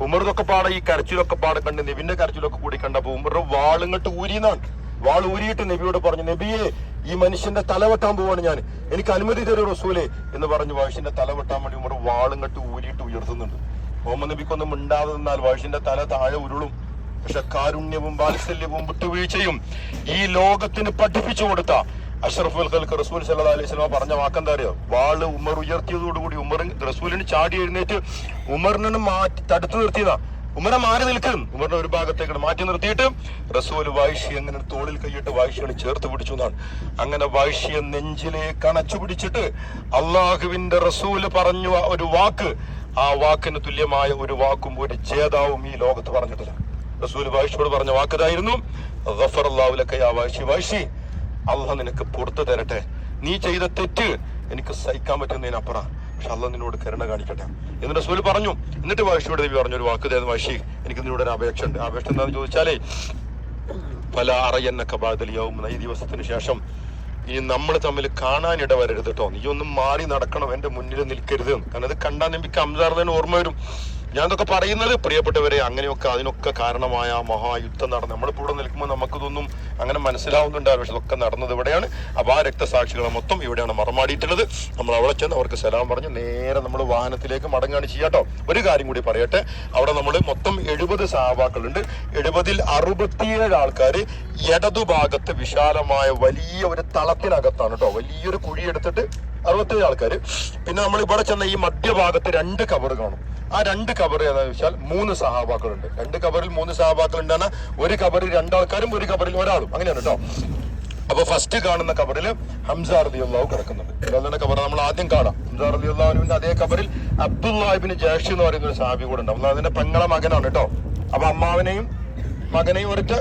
ഉമർ ഇതൊക്കെ പാടെ ഈ കരച്ചിലൊക്കെ പാടെ കണ്ട് നബിന്റെ കരച്ചിലൊക്കെ കൂടി കണ്ടപ്പോ ഉമർ വാളിങ്ങോട്ട് ഊരിന്നാണ്. വാൾ ഊരിയിട്ട് നബിയോട് പറഞ്ഞു, നബിയെ ഈ മനുഷ്യന്റെ തല വെട്ടാൻ പോവാണ് ഞാൻ, എനിക്ക് അനുമതി തരൂ റസൂലേ എന്ന് പറഞ്ഞു വൈശ്യന്റെ തല വെട്ടാൻ വേണ്ടി ഉമർ വാളിങ്ങോട്ട് ഊരിയിട്ട് ഉയർത്തുന്നുണ്ട്. മുഹമ്മദ് നബിക്കൊന്നും മിണ്ടാതെ നിന്നാൽ വൈശ്യന്റെ തല താഴെ ഉരുളും. പക്ഷെ കാരുണ്യവും വാത്സല്യവും വിട്ടുവീഴ്ചയും ഈ ലോകത്തിന് പഠിപ്പിച്ചു കൊടുത്ത അഷ്റഫുൽ ഖൽഖ് റസൂൽ സല്ലല്ലാഹു അലൈഹി വസല്ലം പറഞ്ഞ വാക്കെന്താ അറിയോ? വാള് ഉമർ ഉയർത്തിയതോടുകൂടി റസൂലിന് ചാടി എഴുന്നേറ്റ് ഉമറിനെ തടുത്തു നിർത്തിയതാ. ഉമറെ മാറി നിൽക്കും. ഉമറിനെ ഒരു ഭാഗത്തേക്ക് മാറ്റി നിർത്തിയിട്ട് റസൂൽ വൈശ്യ അങ്ങനെ തോളിൽ കൈയിട്ട് വൈശ്യനെ ചേർത്ത് പിടിച്ചു എന്നാണ്. അങ്ങനെ വൈശ്യ നെഞ്ചിലേക്ക് അണച്ചു പിടിച്ചിട്ട് അള്ളാഹുവിന്റെ റസൂല് പറഞ്ഞു ഒരു വാക്ക്, ആ വാക്കിന് തുല്യമായ ഒരു വാക്കും ഒരു ജേതാവും ഈ ലോകത്ത് പറഞ്ഞിട്ടില്ല. റസൂൽ വായിഷയോട് പറഞ്ഞ വാക്കതായിരുന്നു, അള്ളാഹ് നിനക്ക് പുറത്തു തരട്ടെ, നീ ചെയ്ത തെറ്റ് എനിക്ക് സഹിക്കാൻ പറ്റുന്നതിനപ്പുറം, പക്ഷെ അള്ളാഹ് നിന്നോട് കരുണ കാണിക്കട്ടെ എന്ന് റസൂൽ പറഞ്ഞു. എന്നിട്ട് വായിഷയോട് നബി പറഞ്ഞു, ഒരു വാക്ക് തരുന്ന വായിഷി, എനിക്ക് നിന്നോട് ഒരു അപേക്ഷ ഉണ്ട്. അപേക്ഷ എന്താണെന്ന് ചോദിച്ചാലേ, പല അറിയുന്നൊക്കെ ബാധലിയാവും, ഈ ദിവസത്തിന് ശേഷം ഇനി നമ്മൾ തമ്മിൽ കാണാനിട വരരുത് കേട്ടോ, നീ ഒന്നും മാറി നടക്കണം, എന്റെ മുന്നിൽ നിൽക്കരുത്. കാരണം അത് കണ്ടാൽ നബിക്ക് ഹംസാറിന് ഓർമ്മ വരും. ഞാൻ ഇതൊക്കെ പറയുന്നത് പ്രിയപ്പെട്ടവരെ, അങ്ങനെയൊക്കെ അതിനൊക്കെ കാരണമായ മഹായുദ്ധം നടന്നു. നമ്മളിപ്പോൾ ഇവിടെ നിൽക്കുമ്പോൾ നമുക്കിതൊന്നും അങ്ങനെ മനസ്സിലാവുന്നുണ്ടാവില്ല, പക്ഷെ ഇതൊക്കെ നടന്നത് ഇവിടെയാണ്. അപ്പൊ ആ രക്തസാക്ഷികളെ മൊത്തം ഇവിടെയാണ് മറമാടിയിട്ടുള്ളത്. നമ്മൾ അവിടെ ചെന്ന് അവർക്ക് സലാം പറഞ്ഞ് നേരെ നമ്മൾ വാഹനത്തിലേക്ക് മടങ്ങാണ് ചെയ്യാട്ടോ. ഒരു കാര്യം കൂടി പറയട്ടെ, അവിടെ നമ്മൾ മൊത്തം 70 സഹാബാക്കളുണ്ട്. 70-ൽ 67 ആൾക്കാർ ഇടതുഭാഗത്ത് വിശാലമായ വലിയ ഒരു തളത്തിനകത്താണ് കേട്ടോ, വലിയൊരു കുഴി എടുത്തിട്ട് 67 ആൾക്കാർ. പിന്നെ നമ്മൾ ഇവിടെ ചെന്ന ഈ മധ്യഭാഗത്ത് 2 കബർ കാണും. ആ 2 കബർ ഏതാണെന്ന് വെച്ചാൽ 3 സഹാബാക്കളുണ്ട്. 2 കബറിൽ 3 സഹാബാക്കൾ ഉണ്ടാണ്. ഒരു കബറിൽ 2 ആൾക്കാരും ഒരു കബറിൽ ഒരാളും, അങ്ങനെയാണ് കേട്ടോ. അപ്പൊ ഫസ്റ്റ് കാണുന്ന കബറിൽ ഹംസ റളിയല്ലാഹു കിടക്കുന്നുണ്ട്. ഇയാളുടെ കബർ നമ്മൾ ആദ്യം കാണാം. ഹംസ റളിയല്ലാഹുവിന്റെ അതേ കബറിൽ അബ്ദുല്ലാഹ് ഇബ്നു ജഹ്ഷ് എന്ന് പറയുന്ന ഒരു സഹാബി കൂടെ ഉണ്ടാവും. അതിന്റെ പെങ്ങളെ മകനാണ് കേട്ടോ. അപ്പൊ അമ്മാവനെയും മകനെയും ഒരൊറ്റ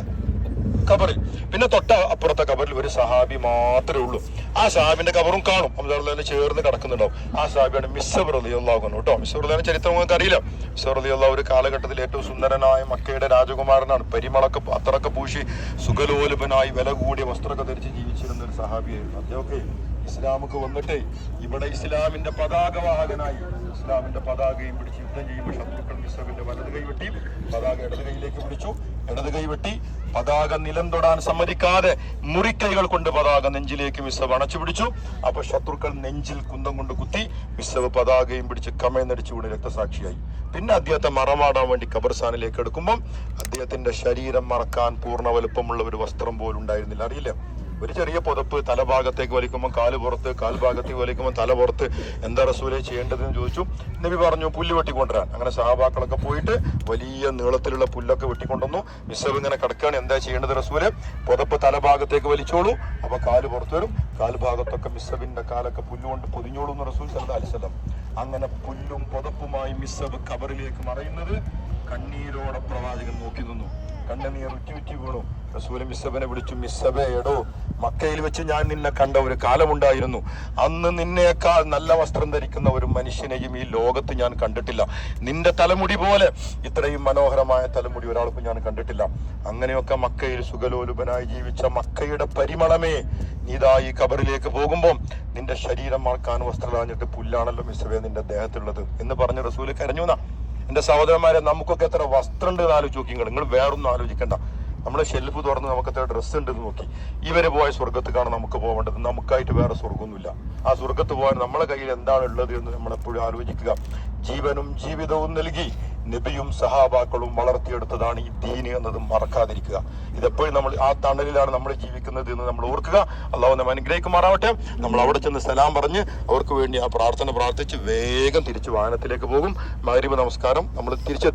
കബറിൽ. പിന്നെ തൊട്ട അപ്പുറത്തെ കബറിൽ ഒരു സഹാബി മാത്രമേ ഉള്ളൂ. ആ സഹാബിന്റെ കബറും കാണും, ഹംസ ചേർന്ന് കിടക്കുന്നുണ്ടാവും. ആ സഹാബിയാണ് മിസ്അബ് റളിയല്ലാഹു അൻഹു കേട്ടോ. മിസ്അബ് റളിയല്ലാഹുവിന്റെ ചരിത്രം നിങ്ങൾക്ക് അറിയില്ല. മിസ്അബ് റളിയല്ലാഹു ഒരു കാലഘട്ടത്തിൽ ഏറ്റവും സുന്ദരനായ മക്കയുടെ രാജകുമാരനാണ്. പരിമളൊക്കെ അത്രയൊക്കെ പൂശി സുഖലോലുപനായി വില കൂടിയ വസ്ത്രമൊക്കെ ധരിച്ച് ജീവിച്ചിരുന്ന ഒരു സഹാബിയായിരുന്നു. അദ്ദേഹമൊക്കെ ഇസ്ലാമൊക്കെ വന്നിട്ട് ഇവിടെ ഇസ്ലാമിന്റെ പതാകവാഹകനായി ഇസ്ലാമിന്റെ പതാകയും പിടിച്ച് യുദ്ധം ചെയ്യുമ്പോൾ ശത്രുക്കൾ മിസ്അബിന്റെ വലത് കൈ വെട്ടി പതാക ഇടത് കൈയിലേക്ക് പിടിച്ചു. ഇടത് കൈ വെട്ടി പതാക നിലം തൊടാൻ സമ്മതിക്കാതെ മുറിക്കൈകൾ കൊണ്ട് പതാക നെഞ്ചിലേക്ക് മിസ്അബ് അണച്ചു പിടിച്ചു. അപ്പൊ ശത്രുക്കൾ നെഞ്ചിൽ കുന്തം കൊണ്ട് കുത്തി. മിസ്അബ് പതാകയും പിടിച്ച് കമഴ്ന്നടിച്ചുകൊണ്ട് രക്തസാക്ഷിയായി. പിന്നെ അദ്ദേഹത്തെ മറമാടാൻ വേണ്ടി ഖബർസ്ഥാനിലേക്ക് എടുക്കുമ്പോൾ അദ്ദേഹത്തിന്റെ ശരീരം മറക്കാൻ പൂർണ്ണ വലുപ്പമുള്ള ഒരു വസ്ത്രം പോലും ഉണ്ടായിരുന്നില്ല. അറിയില്ല, ഒരു ചെറിയ പുതപ്പ് തലഭാഗത്തേക്ക് വലിക്കുമ്പോൾ കാല് പുറത്ത്, കാൽഭാഗത്തേക്ക് വലിക്കുമ്പോൾ തല പുറത്ത്. എന്താ റസൂലെ ചെയ്യേണ്ടതെന്ന് ചോദിച്ചു. നബി പറഞ്ഞു, പുല്ല് വെട്ടിക്കൊണ്ടുവരാൻ. അങ്ങനെ സഹാബാക്കളൊക്കെ പോയിട്ട് വലിയ നീളത്തിലുള്ള പുല്ലൊക്കെ വെട്ടിക്കൊണ്ടുവന്നു. മിസ്അബ് ഇങ്ങനെ കിടക്കുകയാണ്. എന്താ ചെയ്യേണ്ടത് റസൂലെ? പുതപ്പ് തലഭാഗത്തേക്ക് വലിച്ചോളൂ, അപ്പൊ കാല് പുറത്ത് വരും. കാൽഭാഗത്തൊക്കെ മിസ്അബിന്റെ കാലൊക്കെ പുല്ലുകൊണ്ട് പൊതിഞ്ഞോളൂ എന്ന് റസൂൽ സല്ലല്ലാഹു അലൈഹി വസല്ലം. അങ്ങനെ പുല്ലും പുതപ്പുമായി മിസ്അബ് ഖബറിലേക്ക് മറയുന്നത് കണ്ണീരോടെ പ്രവാചകൻ നോക്കി നിന്നു. കണ്ണുനീർ ഉറ്റി വീണു. റസൂൽ മിസ്അബിനെ വിളിച്ചു, മിസ്അബേ, എടോ, മക്കയിൽ വെച്ച് ഞാൻ നിന്നെ കണ്ട ഒരു കാലമുണ്ടായിരുന്നു. അന്ന് നിന്നേക്കാൾ നല്ല വസ്ത്രം ധരിക്കുന്ന ഒരു മനുഷ്യനെയും ഈ ലോകത്ത് ഞാൻ കണ്ടിട്ടില്ല. നിന്റെ തലമുടി പോലെ ഇത്രയും മനോഹരമായ തലമുടി ഒരാൾക്കും ഞാൻ കണ്ടിട്ടില്ല. അങ്ങനെയൊക്കെ മക്കയിൽ സുഖലോലുപനായി ജീവിച്ച മക്കയുടെ പരിമളമേ, നീതാ ഈ ഖബറിലേക്ക് പോകുമ്പോൾ നിന്റെ ശരീരം മറക്കാൻ വസ്ത്രം കളഞ്ഞിട്ട് പുല്ലാണല്ലോ മിസ്അബേ നിന്റെ ദേഹത്തുള്ളത് എന്ന് പറഞ്ഞ് റസൂൽ കരഞ്ഞുന്നാ. എന്റെ സഹോദരന്മാരെ, നമുക്കൊക്കെ എത്ര വസ്ത്രം ഉണ്ട് എന്ന് ആലോചിച്ച് നോക്കി. നിങ്ങൾ വേറൊന്നും ആലോചിക്കണ്ട. നമ്മളെ ഷെൽഫ് തുറന്ന് നമുക്ക് എത്ര ഡ്രസ്സ് ഉണ്ടെന്ന് നോക്കി. ഇവര് പോയ സ്വർഗത്തേക്കാണ് നമുക്ക് പോകേണ്ടത്. നമുക്കായിട്ട് വേറെ സ്വർഗമൊന്നുമില്ല. ആ സ്വർഗത്ത് പോകാൻ നമ്മളെ കയ്യിൽ എന്താണ് ഉള്ളത് എന്ന് നമ്മളെപ്പോഴും ആലോചിക്കുക. ജീവനും ജീവിതവും നൽകി നബിയും സഹാബാക്കളും വളർത്തിയെടുത്തതാണ് ഈ ദീന് എന്നത് മറക്കാതിരിക്കുക. ഇതെപ്പോഴും നമ്മൾ ആ തണലിലാണ് നമ്മൾ ജീവിക്കുന്നത് എന്ന് നമ്മൾ ഓർക്കുക. അള്ളാഹു നമ്മെ അനുഗ്രഹിക്കുമാറാവട്ടെ. നമ്മൾ അവിടെ ചെന്ന് സലാം പറഞ്ഞ് അവർക്ക് വേണ്ടി ആ പ്രാർത്ഥന പ്രാർത്ഥിച്ച് വേഗം തിരിച്ച് വാഹനത്തിലേക്ക് പോകും. മഗ്‌രിബ് നമസ്കാരം നമ്മൾ തിരിച്ചെത്തി